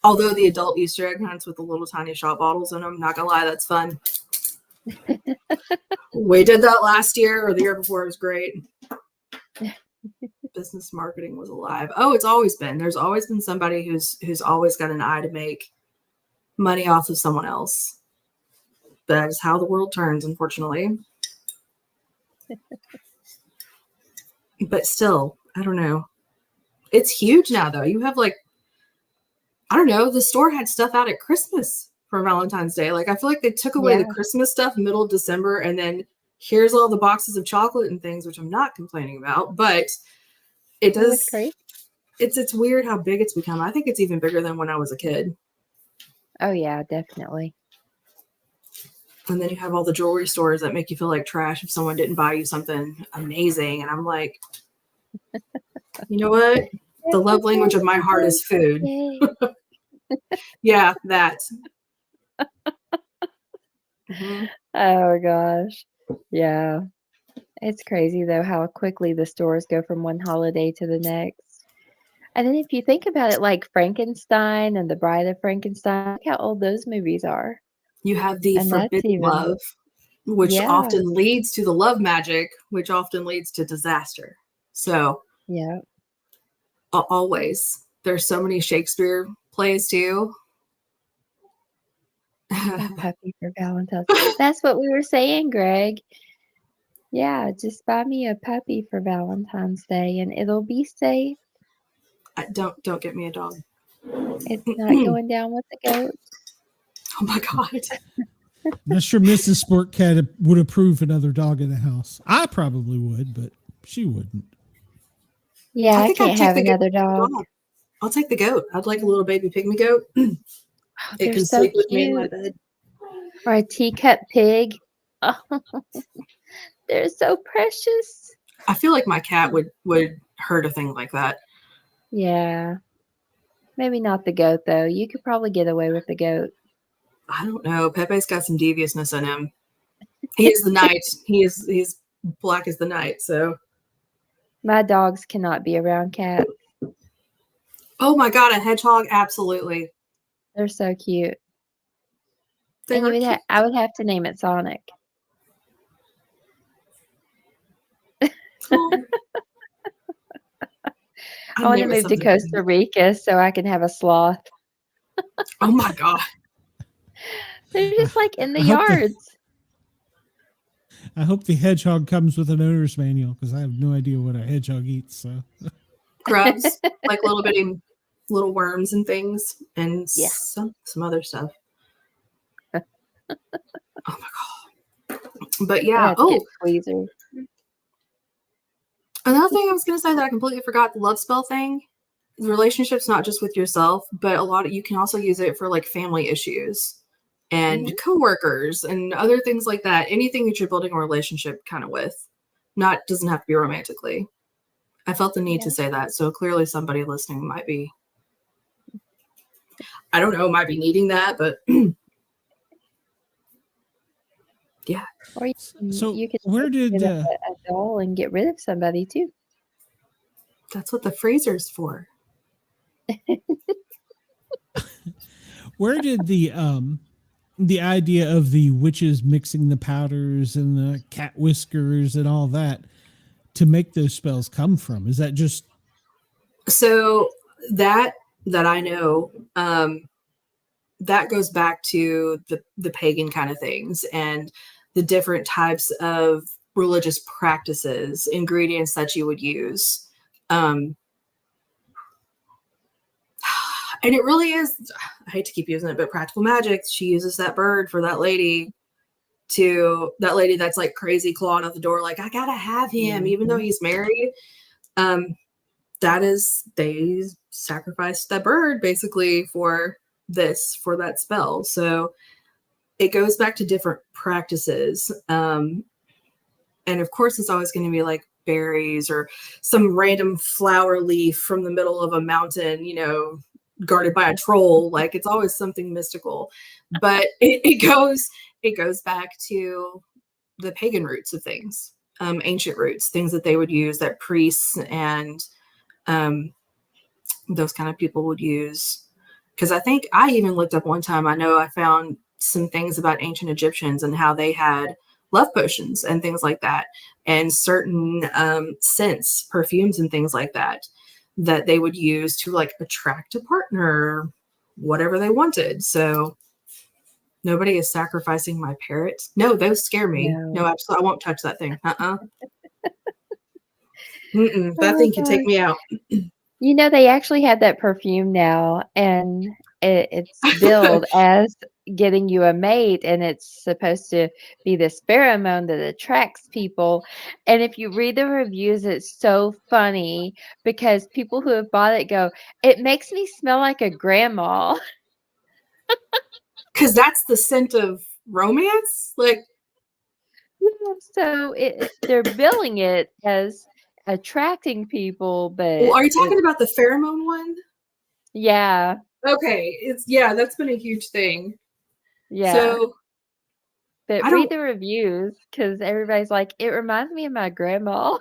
Although the adult Easter egg hunts with the little tiny shot bottles in them, not gonna lie, that's fun. We did that last year or the year before. It was great. Business marketing was alive. Oh, it's always been. There's always been somebody who's always got an eye to make money off of someone else. That is how the world turns, unfortunately. But still, I don't know. It's huge now, though. You have like, I don't know, the store had stuff out at Christmas for Valentine's Day. Like, I feel like they took away the Christmas stuff middle of December, and then here's all the boxes of chocolate and things, which I'm not complaining about, but it does. It's weird how big it's become. I think it's even bigger than when I was a kid. Oh yeah, definitely. And then you have all the jewelry stores that make you feel like trash if someone didn't buy you something amazing. And I'm like, you know what? The love language of my heart is food. Yeah, that. Oh gosh. Yeah. It's crazy though how quickly the stores go from one holiday to the next. And then if you think about it, like Frankenstein and the Bride of Frankenstein, look how old those movies are. You have the forbidden love, which often leads to the love magic, which often leads to disaster. So yeah, always. There's so many Shakespeare plays too. A puppy for Valentine's. That's what we were saying, Greg. Yeah, just buy me a puppy for Valentine's Day and it'll be safe. Don't get me a dog. It's not going down with the goat. Oh my God. I'm not sure Mrs. Sport Cat would approve another dog in the house. I probably would, but she wouldn't. Yeah, I can't have another dog. I'll take the goat. I'd like a little baby pygmy goat. It can sleep with me in my bed. Or a teacup pig. Oh, they're so precious. I feel like my cat would hurt a thing like that. Yeah. Maybe not the goat, though. You could probably get away with the goat. I don't know. Pepe's got some deviousness in him. He is the night. He's black as the night. So my dogs cannot be around cats. Oh my God, a hedgehog? Absolutely. They're so cute. And I would have to name it Sonic. I want to move to Costa Rica so I can have a sloth. Oh my God. They're just like in the yards. I hope the hedgehog comes with an owner's manual because I have no idea what a hedgehog eats. So grubs, like little worms and things, and some other stuff. Oh my God. But yeah. Squeezer. Another thing I was going to say that I completely forgot, the love spell thing. The relationship's not just with yourself, but you can also use it for like family issues and coworkers and other things like that. Anything that you're building a relationship kind of with, doesn't have to be romantically. I felt the need to say that. So clearly somebody listening might be, I don't know, might be needing that, but yeah. Or So you could where did get a doll and get rid of somebody too. That's what the freezer's for. where did the idea of the witches mixing the powders and the cat whiskers and all that to make those spells come from? Is that just so that I know, that goes back to the pagan kind of things and the different types of religious practices, ingredients that you would use. And it really is, I hate to keep using it, but practical magic. She uses that bird for that lady that's like crazy clawing at the door, like, I gotta have him, even though he's married. They sacrificed that bird basically for that spell. So it goes back to different practices. And of course, it's always going to be like berries or some random flower leaf from the middle of a mountain, guarded by a troll. Like, it's always something mystical. But it goes back to the pagan roots of things, ancient roots, things that they would use, that priests and those kind of people would use. Because I think I even looked up one time, I found some things about ancient Egyptians and how they had love potions and things like that, and certain scents, perfumes and things like that they would use to like attract a partner, whatever they wanted. So nobody is sacrificing my parrot. No, those scare me. No, absolutely. I won't touch that thing. That thing can take me out. They actually have that perfume now, and it's billed as getting you a mate, and it's supposed to be this pheromone that attracts people. And if you read the reviews, it's so funny because people who have bought it go, it makes me smell like a grandma. Because that's the scent of romance. Like, so they're billing it as attracting people, but well, are you talking about the pheromone one? Yeah. Okay, that's been a huge thing. Yeah. So, but read the reviews, because everybody's like, it reminds me of my grandma.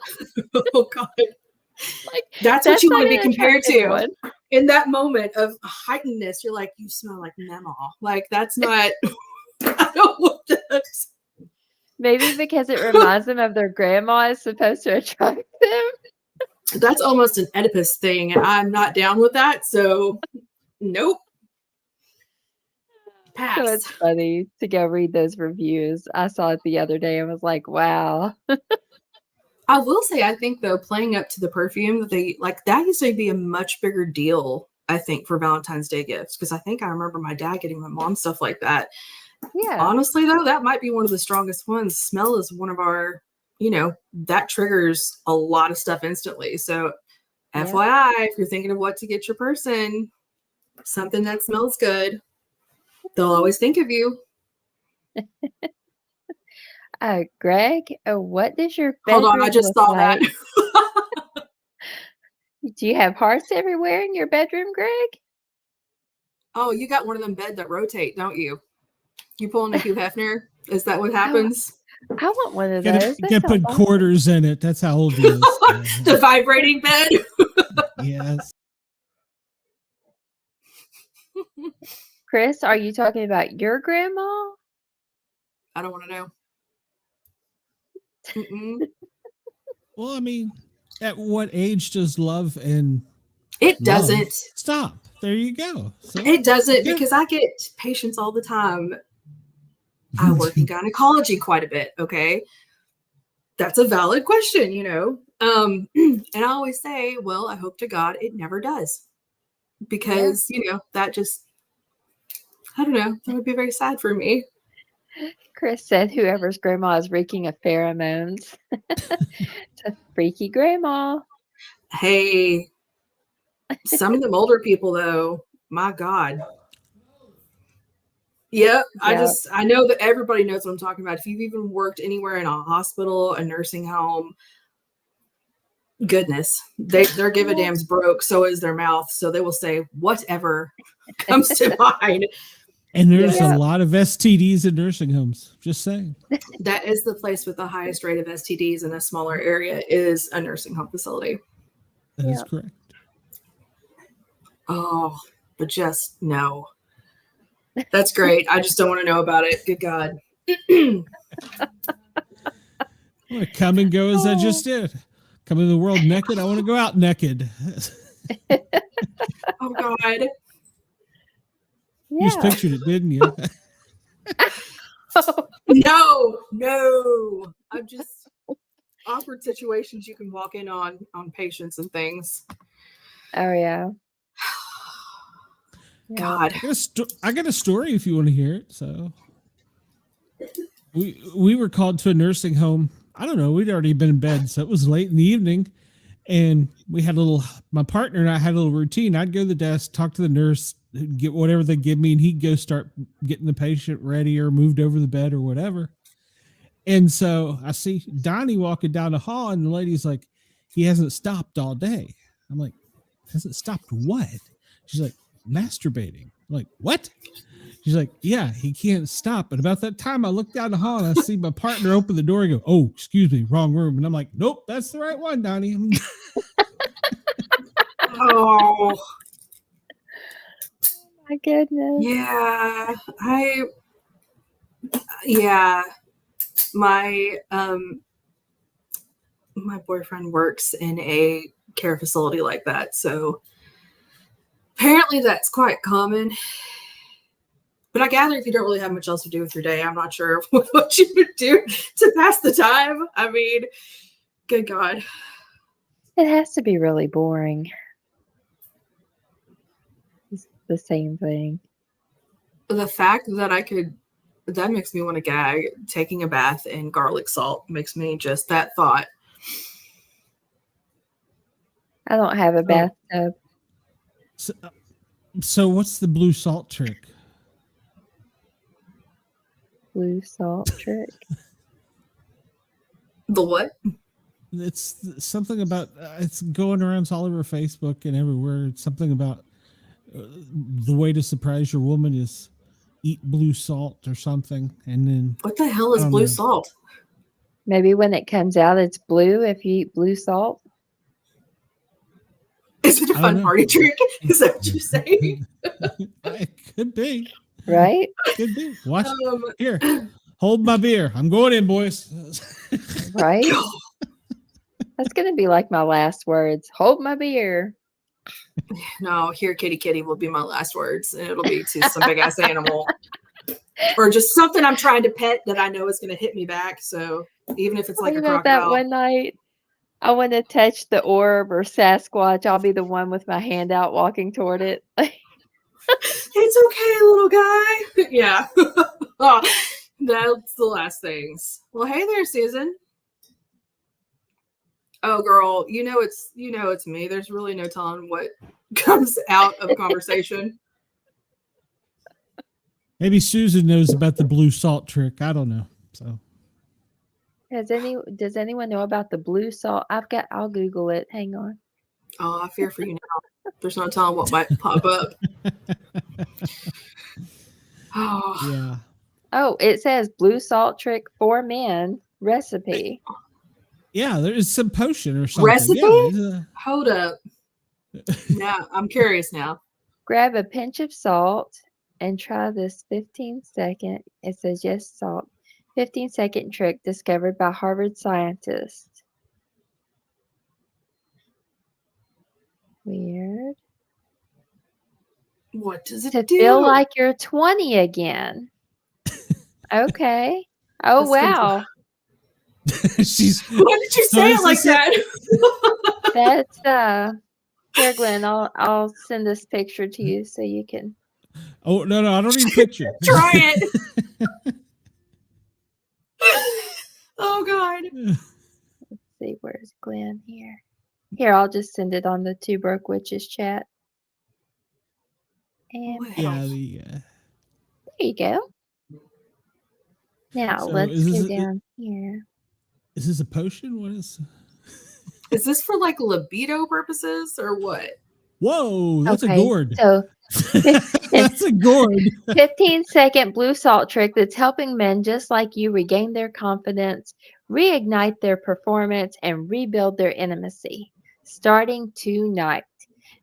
Oh God. Like, that's what you want to be compared to. In that moment of heightenedness, you're like, you smell like Mama. Like, that's not. I don't want that. Maybe because it reminds them of their grandma is supposed to attract them. That's almost an Oedipus thing, and I'm not down with that. So, nope. Pass. So it's funny to go read those reviews. I saw it the other day and was like, wow. I will say, I think, though, playing up to the perfume, that used to be a much bigger deal, I think, for Valentine's Day gifts. Because I think I remember my dad getting my mom stuff like that. Yeah. Honestly, though, that might be one of the strongest ones. Smell is one of our, that triggers a lot of stuff instantly. So, FYI, if you're thinking of what to get your person, something that smells good, they'll always think of you. Greg, what does your bedroom Hold on, I just saw like? that. Do you have hearts everywhere in your bedroom, Greg? Oh, you got one of them beds that rotate, don't you? You pulling a Hugh Hefner? Is that what happens? I want one of those. Get put quarters in it. That's how old he is. The vibrating bed. Yes. Chris, are you talking about your grandma? I don't want to know. Well, I mean, at what age does love and it doesn't stop? There you go. So, it doesn't, because I get patients all the time. I work in gynecology quite a bit. Okay, that's a valid question, and I always say, well, I hope to God it never does, because that just, I don't know, that would be very sad for me. Chris said whoever's grandma is reeking of pheromones. It's a freaky grandma. Hey, some of them older people, though, my God. Yep. I know that everybody knows what I'm talking about. If you've even worked anywhere in a hospital, a nursing home, Goodness, their give a damn's broke. So is their mouth. So they will say whatever comes to mind. And there's a lot of STDs in nursing homes. Just saying. That is the place with the highest rate of STDs in a smaller area is a nursing home facility. That is correct. Oh, but just no. That's great. I just don't want to know about it. Good God. I want to come and go as I just did. Come in the world naked. I want to go out naked. Oh, God. You just pictured it, didn't you? No. I'm just awkward situations you can walk in on patients patients and things. Oh, yeah. God. I got a story if you want to hear it. So we were called to a nursing home. I don't know. We'd already been in bed, so it was late in the evening. And we had my partner and I had a little routine. I'd go to the desk, talk to the nurse, get whatever they give me, and he'd go start getting the patient ready or moved over the bed or whatever. And so I see Donnie walking down the hall, and the lady's like, he hasn't stopped all day. I'm like, hasn't stopped what? She's like, masturbating. I'm like, what? She's like, yeah, he can't stop. And about that time, I look down the hall and I see my partner open the door and go, oh, excuse me, wrong room. And I'm like, nope, that's the right one, Donnie. Oh, my goodness. Yeah. My boyfriend works in a care facility like that. So apparently that's quite common. But I gather if you don't really have much else to do with your day, I'm not sure what you would do to pass the time. I mean, good God. It has to be really boring. It's the same thing. The fact that that makes me want to gag. Taking a bath in garlic salt makes me just that thought. I don't have a bathtub. So what's the blue salt trick? Blue salt trick. The what? It's something about it's going around all over Facebook and everywhere. It's something about the way to surprise your woman is eat blue salt or something. And then what the hell is blue salt? Maybe when it comes out, it's blue if you eat blue salt. Is it a fun party trick? Is that what you're saying? It could be. Right? Could be. Watch here. Hold my beer. I'm going in, boys. Right? That's going to be like my last words. Hold my beer. No, here, kitty, kitty will be my last words. And it'll be to some big ass animal. Or just something I'm trying to pet that I know is going to hit me back. So even if it's like a crocodile. That one night, I want to touch the orb or Sasquatch. I'll be the one with my hand out walking toward it. It's okay, little guy. Yeah. Oh, that's the last things. Well, hey there, Susan. Oh, girl, you know it's me. There's really no telling what comes out of conversation. Maybe Susan knows about the blue salt trick. I don't know. So does anyone know about the blue salt? I'll Google it. Hang on. Oh, I fear for you now. There's no telling what might pop up. Oh. Yeah. Oh, it says blue salt trick for men recipe. Yeah, there's some potion or something. Recipe? Yeah, hold up. Now, I'm curious now. Grab a pinch of salt and try this 15-second. It says yes, salt. 15-second trick discovered by Harvard scientists. Weird. What does it do? To feel like you're 20 again. Okay. Oh, wow. Why did you say it like that? That's here, Glenn. I'll send this picture to you so you can. Oh no, I don't need a picture. Try it. Oh God. Let's see, where's Glenn here? Here, I'll just send it on the Two Broke Witches chat. And yeah, there you go. Now let's go down here. Is this a potion? What is? Is this for like libido purposes or what? Whoa, that's a Okay, gourd. so That's a gourd. 15-second blue salt trick that's helping men just like you regain their confidence, reignite their performance, and rebuild their intimacy. Starting tonight.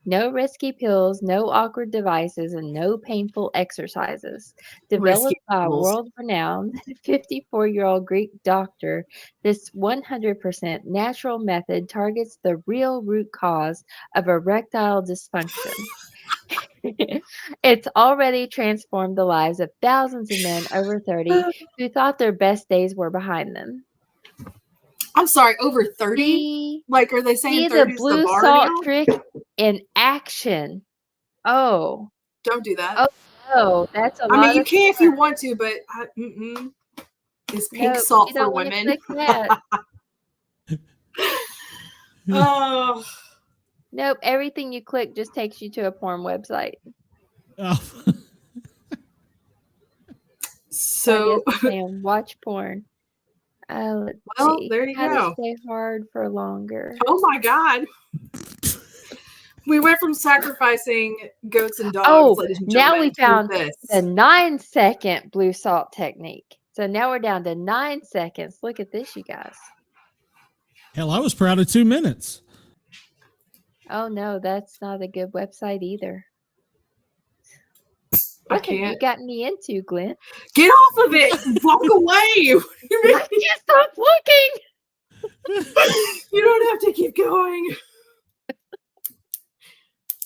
No risky pills, no awkward devices, and no painful exercises. Developed by a pills. world-renowned 54-year-old Greek doctor, this 100% natural method targets the real root cause of erectile dysfunction. It's already transformed the lives of thousands of men over 30 who thought their best days were behind them. I'm sorry, over 30? See, Like, are they saying see 30 the is blue the bar salt now? trick in action. Oh, Don't do that. oh, no, that's a I mean, lot you of can if fun. you want to, but is pink Nope, salt you for don't want to women? click that. Oh, Nope, everything you click just takes you to a porn website. Oh. so I guess it's saying watch porn. Let's well, see. there you How go. to stay hard for longer. Oh my God. We went from sacrificing goats and dogs, Oh, ladies and now gentlemen, we found to this. the 9-second blue salt technique. So now we're down to 9 seconds. Look at this, you guys. Hell, I was proud of 2 minutes. Oh no, that's not a good website either. I What have you can't. gotten me into, Glenn? Get off of it. Walk away. I can't stop looking. You don't have to keep going.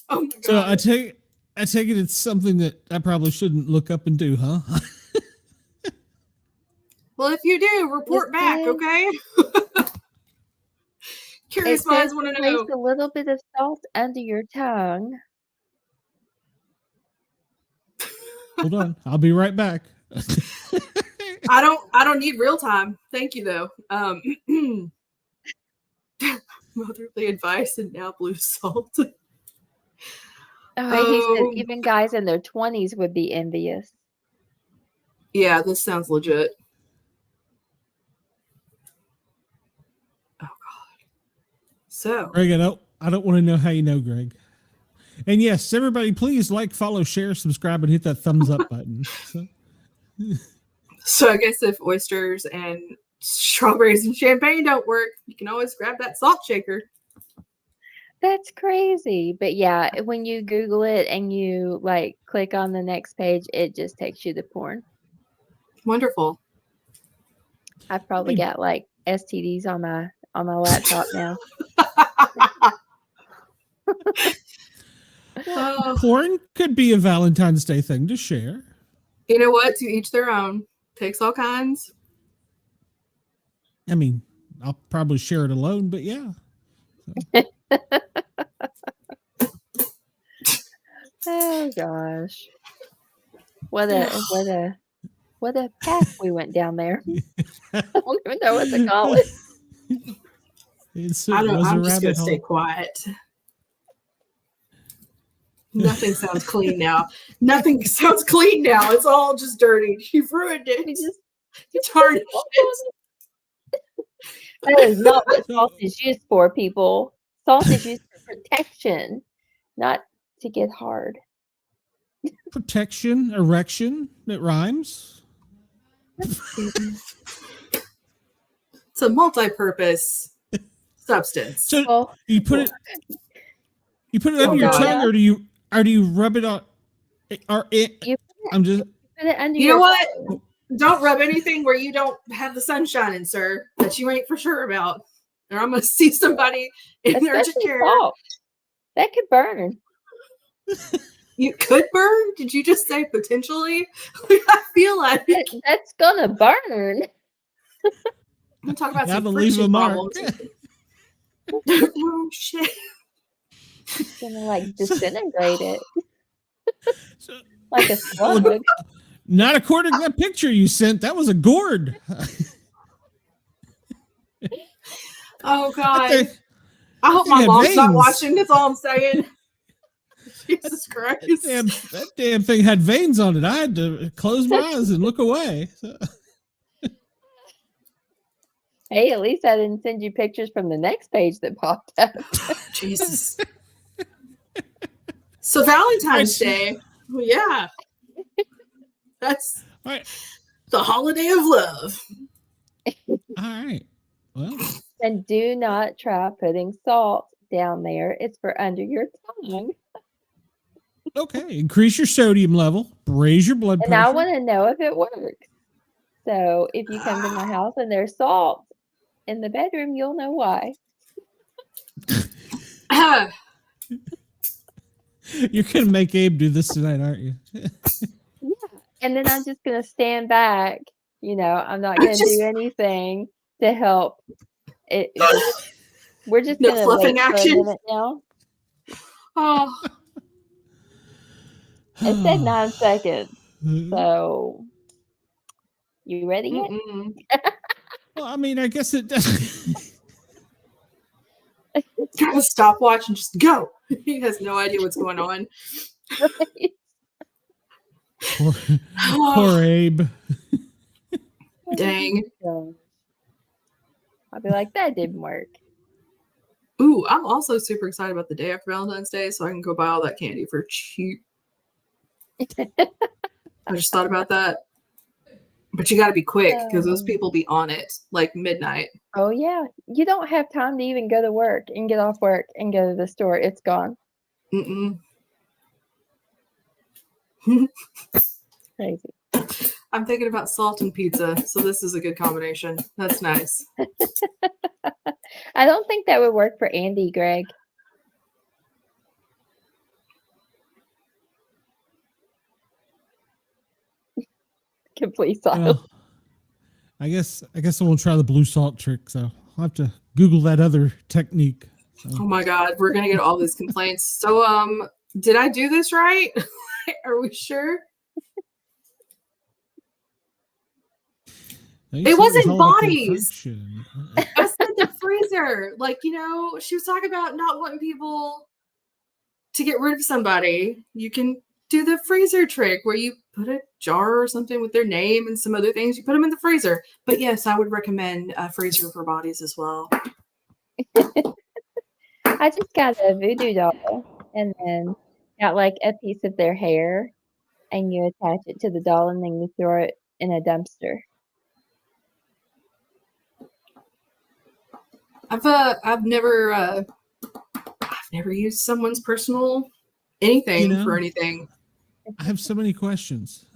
Oh my God. So I take it it's something that I probably shouldn't look up and do, huh? Well, if you do, report back, Listen. okay? It Curious says minds want to place know. a little bit of salt under your tongue. Hold on, I'll be right back. I don't need real time. Thank you though. Motherly advice and now blue salt. Oh, he said Oh. even guys in their 20s would be envious. Yeah, this sounds legit. Oh God. So Greg, I don't want to know how you know, Greg. And yes, everybody, please like, follow, share, subscribe, and hit that thumbs up button. So I guess if oysters and strawberries and champagne don't work, you can always grab that salt shaker. That's crazy. But yeah, when you Google it and you like click on the next page, it just takes you to porn. Wonderful. I've probably got like STDs on my laptop now. Porn could be a Valentine's Day thing to share. You know what? To each their own. Takes all kinds. I mean, I'll probably share it alone, but yeah. Oh gosh. What a path we went down there. I don't even know what to call it. I'm just gonna stay quiet. Nothing sounds clean now. Nothing sounds clean now. It's all just dirty. You've ruined it. You tarnished it. That is not what salt is used for, people. Salt is used for protection, not to get hard. Protection, erection, it rhymes. It's a multi-purpose substance. So Well, you put it under your God. tongue, or do you rub it on? Or it? You I'm just. put it under You your know what? tongue. Don't rub anything where you don't have the sun shining, sir, that you ain't for sure about. Or I'm going to see somebody in urgent Especially care. salt. That could burn. You could burn? Did you just say potentially? I feel like That's gonna burn. I'm talking about That'll some leave a friction mark. problems. Oh shit! It's gonna like disintegrate it So, like a slug. not according to that picture you sent. That was a gourd. Oh god! That I hope thing my had mom's not veins. watching. That's all I'm saying. Jesus Christ! that damn thing had veins on it. I had to close my eyes and look away. So, Hey, at least I didn't send you pictures from the next page that popped up. Jesus. So Valentine's Day, well, yeah, that's right. the holiday of love. All right. Well, And do not try putting salt down there. It's for under your tongue. okay. Increase your sodium level. Raise your blood And pressure. I want to know if it works. So if you come to my house and there's salt in the bedroom, you'll know why. You're gonna make Abe do this tonight, aren't you? Yeah. And then I'm just gonna stand back. I'm not gonna do anything to help. We're just No gonna fluffing wait for a action. minute now. Oh, It said 9 seconds. So, you ready yet? Well, I mean, I guess it does. Got a stopwatch and just go. He has no idea what's going on. Poor Abe. Dang. I'll be like, that didn't work. Ooh, I'm also super excited about the day after Valentine's Day, so I can go buy all that candy for cheap. I just thought about that. But you got to be quick because those people be on it like midnight. Oh, yeah. You don't have time to even go to work and get off work and go to the store. It's gone. Crazy. I'm thinking about salt and pizza, so this is a good combination. That's nice. I don't think that would work for Andy, Greg. Complete silence. Well, I guess I won't try the blue salt trick, so I'll have to Google that other technique. So. Oh my God, we're gonna get all these complaints. So, did I do this right? Are we sure? It wasn't bodies. I said the freezer. Like, she was talking about not wanting people to get rid of somebody. You can do the freezer trick where you put a jar or something with their name and some other things. You put them in the freezer. But yes, I would recommend a freezer for bodies as well. I just got a voodoo doll and then got like a piece of their hair and you attach it to the doll and then you throw it in a dumpster. I've never used someone's personal anything for anything. I have so many questions.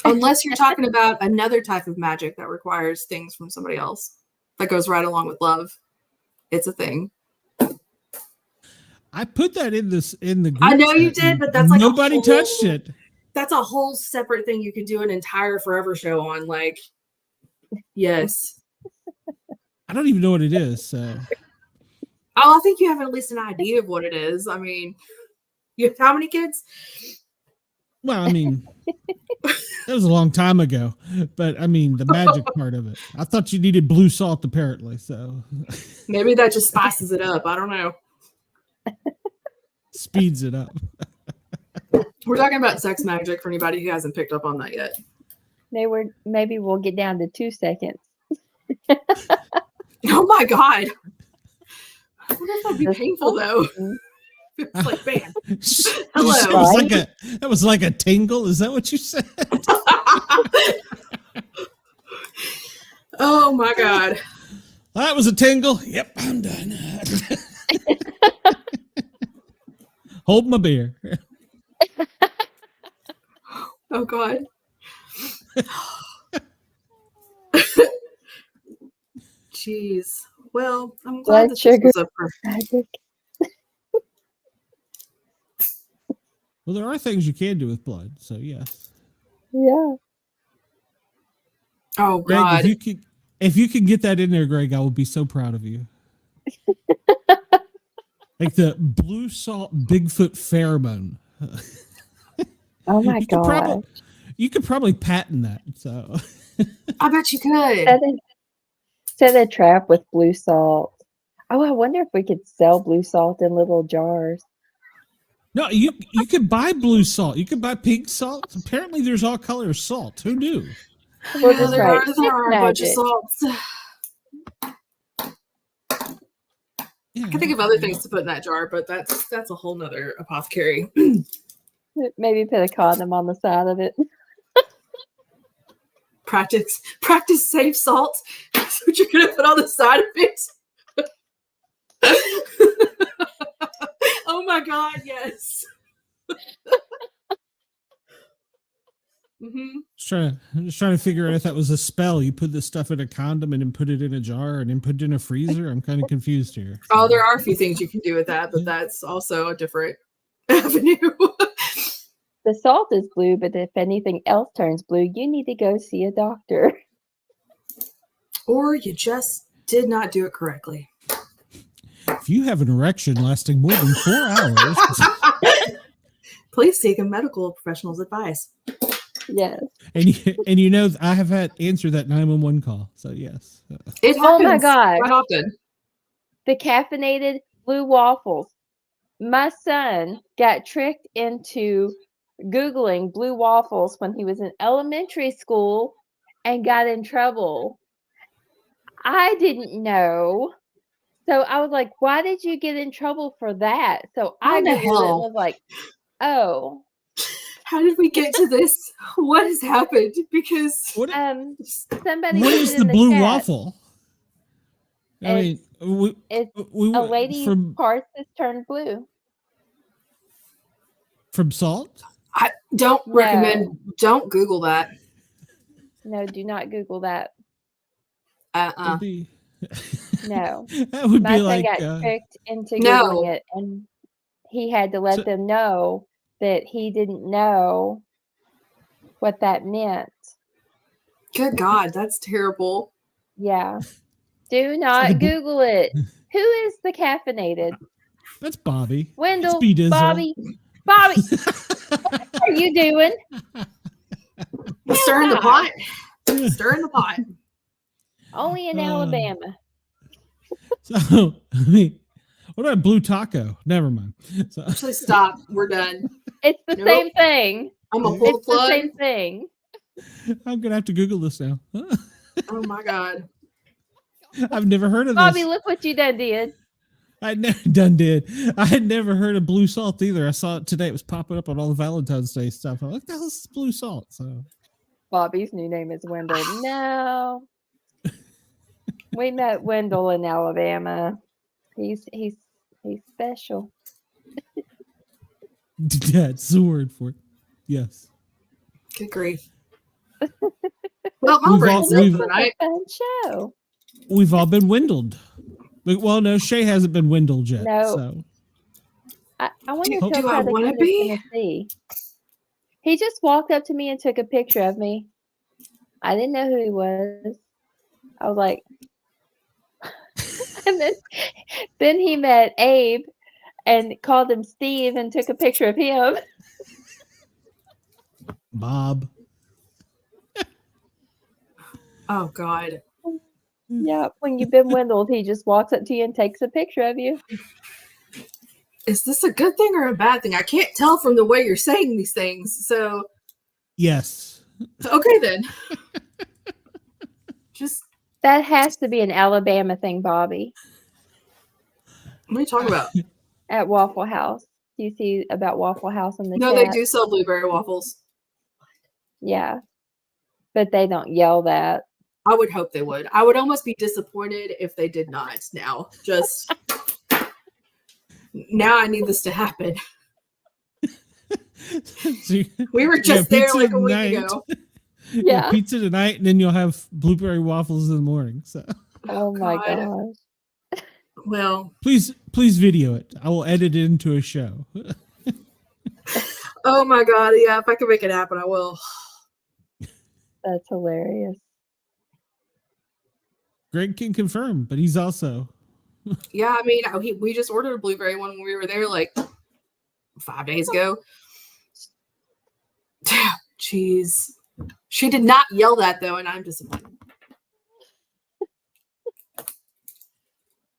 Unless you're talking about another type of magic that requires things from somebody else that goes right along with love. It's a thing. I put that in the group I know you did, but that's like nobody touched it. That's a whole separate thing you could do an entire forever show on. Like, yes. I don't even know what it is. So, I think you have at least an idea of what it is. I mean, you have how many kids? Well, I mean, that was a long time ago. But I mean, the magic part of it. I thought you needed blue salt, apparently. So maybe that just spices it up. I don't know. Speeds it up. We're talking about sex magic for anybody who hasn't picked up on that yet. Maybe we'll get down to 2 seconds. Oh my God. I wonder if that'd be painful though. It's like, bam. Hello. That was like a tingle. Is that what you said? Oh my God. That was a tingle. Yep, I'm done. Hold my beer. Oh God. Jeez. Well, I'm glad this was up for magic. Well, there are things you can do with blood, so yes. Yeah. Oh Greg, God. if you could get that in there, Greg, I will be so proud of you. Like the blue salt Bigfoot pheromone. Oh my God. You could probably patent that. So I bet you could. Set a trap with blue salt. Oh, I wonder if we could sell blue salt in little jars. No, you could buy blue salt. You could buy pink salt. Apparently, there's all color of salt. Who knew? We'll just there are a bunch of salts. Yeah, I can think of other things to put in that jar, but that's a whole nother apothecary. Maybe put a condom on the side of it. Practice safe salt. That's what you're gonna put on the side of it. Oh my god, yes. Just trying to figure out if that was a spell. You put this stuff in a condom and then put it in a jar and then put it in a freezer. I'm kind of confused here. Oh, there are a few things you can do with that, but that's also a different avenue. The salt is blue, but if anything else turns blue, you need to go see a doctor. Or you just did not do it correctly. If you have an erection lasting more than 4 hours, please seek a medical professional's advice. Yes. And you know, I have had answered that 911 call. So yes. It happens Oh my God. quite often. The caffeinated blue waffles. My son got tricked into Googling blue waffles when he was in elementary school and got in trouble. I didn't know. So I was like, why did you get in trouble for that? So I How the Googled it and hell? was like, oh. How did we get to this? What has happened? Because somebody What put is it the in blue chat. waffle? I mean, It's we a lady's from parts has turned blue. from salt. I don't recommend. Don't Google that. No, do not Google that. That'd be, No. that would My be son like got tricked into No. Googling it, and he had to let them know that he didn't know what that meant. Good God, that's terrible. Yeah. Do not Google it. Who is the caffeinated? That's Bobby. Wendell, It's Bobby, what are you doing? Stirring the pot. Stirring the pot. Only in Alabama. So, I mean, what about blue taco? Never mind. So, Actually, stop. We're done. It's the same thing. I'm gonna pull the plug. The same thing. I'm gonna have to Google this now. Oh my God. I've never heard of Bobby, this. look what you done did. I never done did. I had never heard of blue salt either. I saw it today. It was popping up on all the Valentine's Day stuff. I'm like, the hell's blue salt? So Bobby's new name is Wendell. No. We met Wendell in Alabama. He's special. That's the word for it. Yes. Good grief. Well, my brain's we've- open tonight. Fun show. We've all been windled. Well, no, Shay hasn't been windled yet. No. So I wonder if Do he'll I try to wanna come to be? Tennessee. He just walked up to me and took a picture of me. I didn't know who he was. I was like, and then he met Abe and called him Steve and took a picture of him. Bob. Oh God. Yeah, when you've been windled, he just walks up to you and takes a picture of you. Is this a good thing or a bad thing? I can't tell from the way you're saying these things. So Yes. okay then. Just That has to be an Alabama thing, Bobby. what are you talking about? At Waffle House. Do you see about Waffle House in the No, chat? they do sell blueberry waffles. Yeah. But they don't yell that. I would hope they would. I would almost be disappointed if they did not now. Just now I need this to happen. So We were just there pizza like a week tonight. ago. Yeah. Pizza tonight, and then you'll have blueberry waffles in the morning. So Oh my God. gosh. Well, please video it. I will edit it into a show. oh my God. Yeah, if I can make it happen, I will. That's hilarious. Greg can confirm, but he's also Yeah, I mean, we just ordered a blueberry one when we were there like 5 days ago. Jeez. She did not yell that though, and I'm disappointed.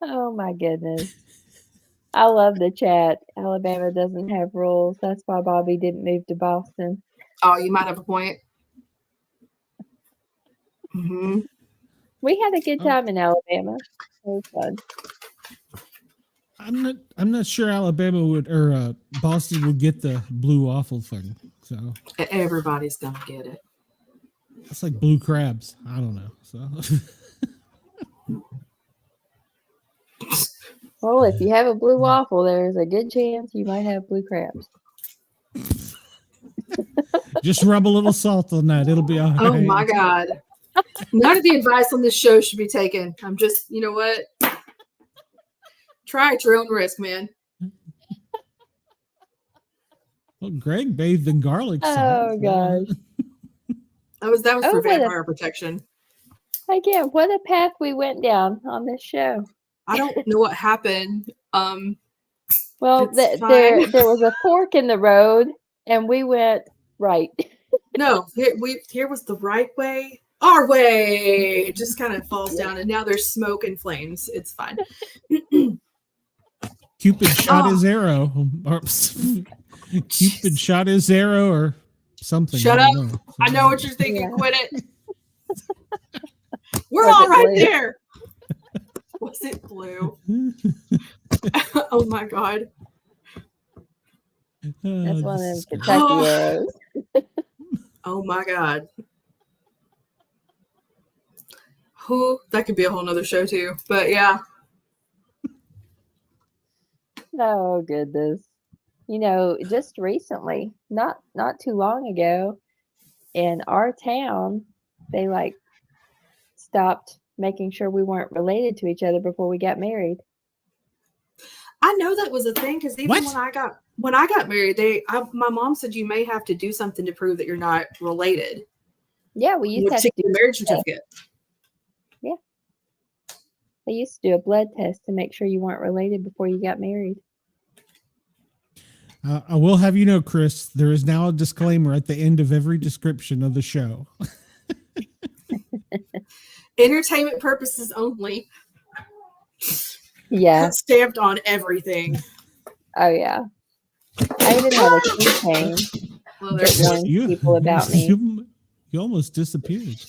Oh my goodness. I love the chat. Alabama doesn't have rules. That's why Bobby didn't move to Boston. Oh, you might have a point. Mm-hmm. We had a good time in Alabama. It was fun. I'm not sure Alabama would or Boston would get the blue waffle thing. So Everybody's gonna get it. it's like blue crabs. I don't know. So Well, if you have a blue waffle, there's a good chance you might have blue crabs. just rub a little salt on that. It'll be all right. Oh my God. None of the advice on this show should be taken. I'm just, you know what? Try at your own risk, man. Well, Greg bathed in garlic salt. Oh gosh. That was Oh, for what vampire protection. Again, what a path we went down on this show. I don't know what happened. Well, It's there fine. was a fork in the road, and we went right. No, here was the right way. Our way. It just kind of falls down, and now there's smoke and flames. It's fine. Cupid shot his arrow. Or, Cupid shot his arrow or something. Shut I up. don't know. I know what you're thinking. Yeah. Quit it. We're Was all it right blue? there. Was it blue? Oh my God. That's one of them this is great. Kentucky arrows. Oh my God. Who? That could be a whole nother show too. But yeah. Oh goodness. You know, just recently, not too long ago, in our town, they like stopped making sure we weren't related to each other before we got married. I know that was a thing because even What? when I got married, my mom said you may have to do something to prove that you're not related. Yeah, we used to have to the do marriage certificate. they used to do a blood test to make sure you weren't related before you got married. I will have you know, Chris, there is now a disclaimer at the end of every description of the show. Entertainment purposes only. Yeah. Stamped on everything. Oh yeah. I even have a keychain Well, that warns people about me. You almost disappeared.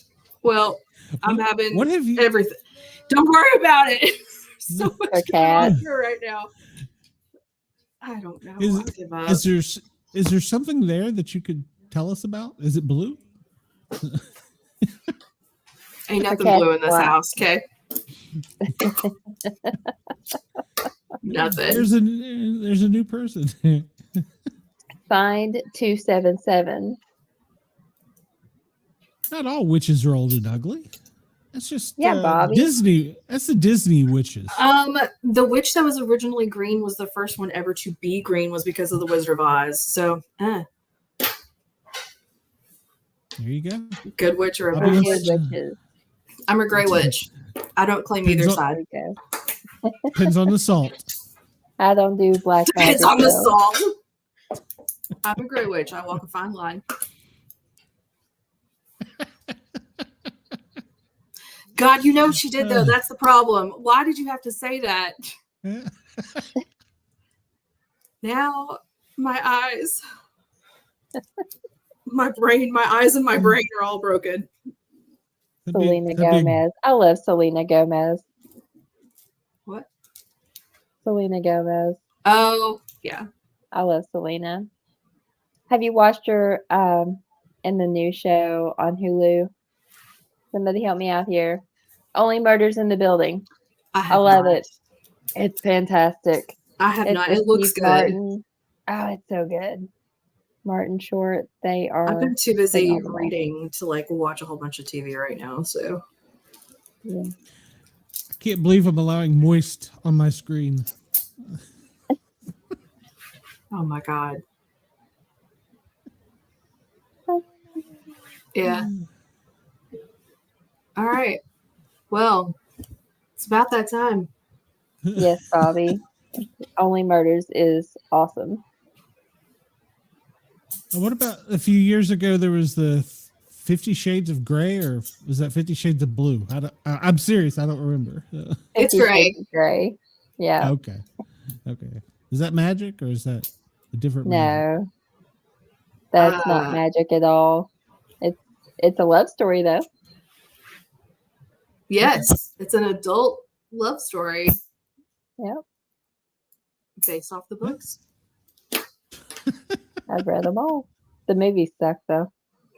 Well, I'm having What have you? everything. Don't worry about it. So much A going on cat. here right now. I don't know. Is- I'll give up. Is there something there that you could tell us about? Is it blue? Ain't nothing cat's blue in this black. house, okay? Nothing. There's a new person. Find 277. Not all witches are old and ugly. That's just Bobby. Disney. That's the Disney witches. The witch that was originally green was the first one ever to be green was because of the Wizard of Oz. So, There you go. good witch or a I'll bad be witch. Witches. I'm a gray witch. I don't claim either Depends side. There you go. Depends on the salt. I don't do black magic. Depends on the though. salt. I'm a gray witch. I walk a fine line. God, you know she did though. That's the problem. Why did you have to say that? Now my eyes, my eyes and my brain are all broken. Selena Gomez. I love Selena Gomez. What? Selena Gomez. Oh, yeah. I love Selena. Have you watched her in the new show on Hulu? Somebody help me out here. Only Murders in the Building. I love it. It's fantastic. I have It's not. with It looks Steve good. Martin. Oh, it's so good. Martin Short. They are. I've been too busy phenomenal. reading to like watch a whole bunch of TV right now. So Yeah. I can't believe I'm allowing moist on my screen. oh my God. Yeah. All right. Well, it's about that time. Yes, Bobby. Only Murders is awesome. What about a few years ago? There was the 50 Shades of Grey, or was that 50 Shades of Blue? I'm serious. I don't remember. It's 50 great. Shades of Grey. Yeah. Okay. Is that magic or is that a different magic? No. That's not magic at all. It's a love story though. Yes, it's an adult love story. Yep. based off the books. I've read them all. The movies suck though.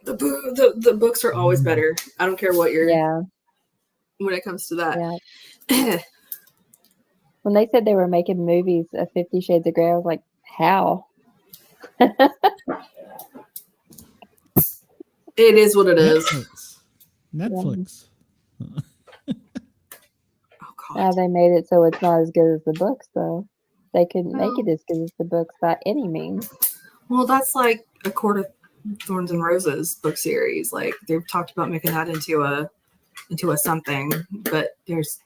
The books are always better. I don't care what you're when it comes to that. Yeah. When they said they were making movies of 50 Shades of Grey, I was like, how? It is what it is. Netflix. Oh God. Now they made it so it's not as good as the books, though. They couldn't make it as good as the books by any means. Well, that's like A Court of Thorns and Roses book series. Like they've talked about making that into a something, but there's.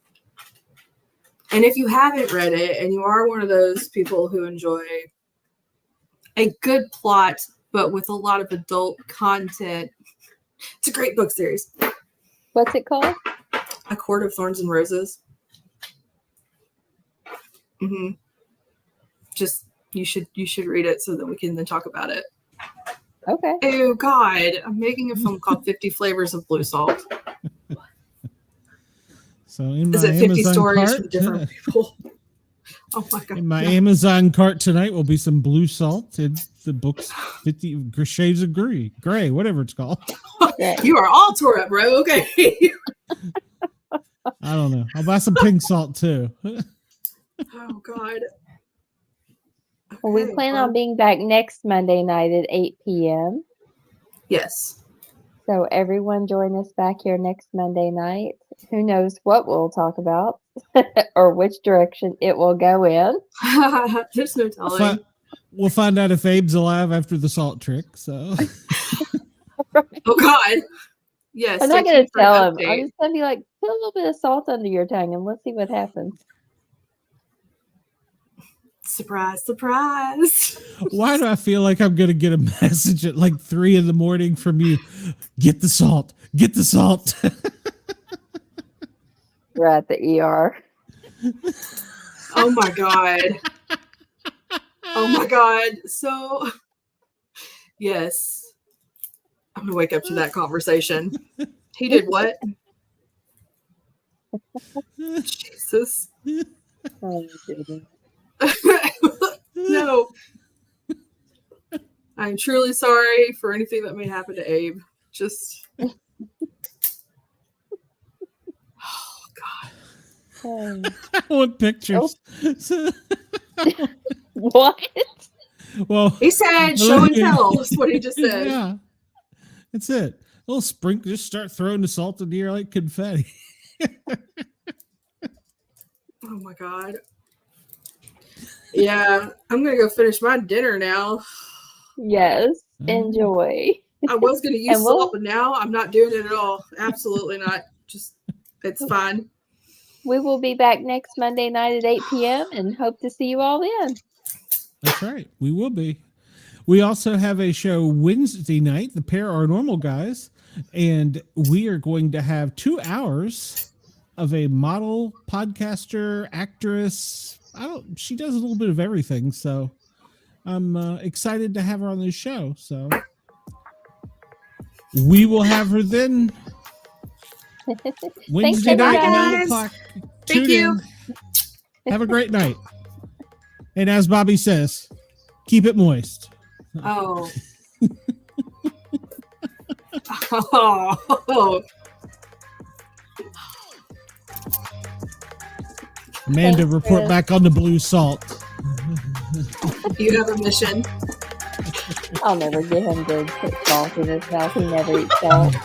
And if you haven't read it and you are one of those people who enjoy a good plot, but with a lot of adult content, it's a great book series. What's it called? A Court of Thorns and Roses. Mm-hmm. Just you should read it so that we can then talk about it. Okay. Oh God, I'm making a film called 50 Flavors of Blue Salt. So in my Is it 50 Amazon stories cart, from different people? Oh my God. In my Amazon cart tonight will be some blue salt and the books 50 Shades of Gray, whatever it's called. You are all tore up, bro. Okay. I don't know. I'll buy some pink salt too. Oh God. Well, we plan on being back next Monday night at 8 p.m. Yes. So everyone join us back here next Monday night. Who knows what we'll talk about or which direction it will go in. There's no telling. We'll find out if Abe's alive after the salt trick. So. Oh God. Yes. I'm not going to tell him. I'm just going to be like, put a little bit of salt under your tongue and let's see what happens. Surprise, surprise. Why do I feel like I'm going to get a message at like 3 a.m. from you? Get the salt. Get the salt. We're at the ER. Oh my God. Oh my God. So, yes. I'm going to wake up to that conversation. He did what? Jesus. Oh, goodness. No. I'm truly sorry for anything that may happen to Abe. Just. Oh, God. I want pictures. Oh. What? Well, he said show and tell. That's what he just said. Yeah. That's it. A little sprinkle. Just start throwing the salt in the air like confetti. Oh, my God. Yeah, I'm going to go finish my dinner now. Yes, enjoy. I was going to use salt, but now I'm not doing it at all. Absolutely not. Just, it's fine. We will be back next Monday night at 8 p.m. and hope to see you all then. That's right. We will be. We also have a show Wednesday night, the Paranormal Guys, and we are going to have 2 hours of a model, podcaster, actress. She does a little bit of everything, so I'm excited to have her on this show. So we will have her then. Wednesday night at 9 o'clock. Thank you. Have a great night. And as Bobby says, keep it moist. Oh. Oh. Amanda, Thanks, report Chris. back on the blue salt. You have a mission. I'll never get him to put salt in his mouth. He never eats salt.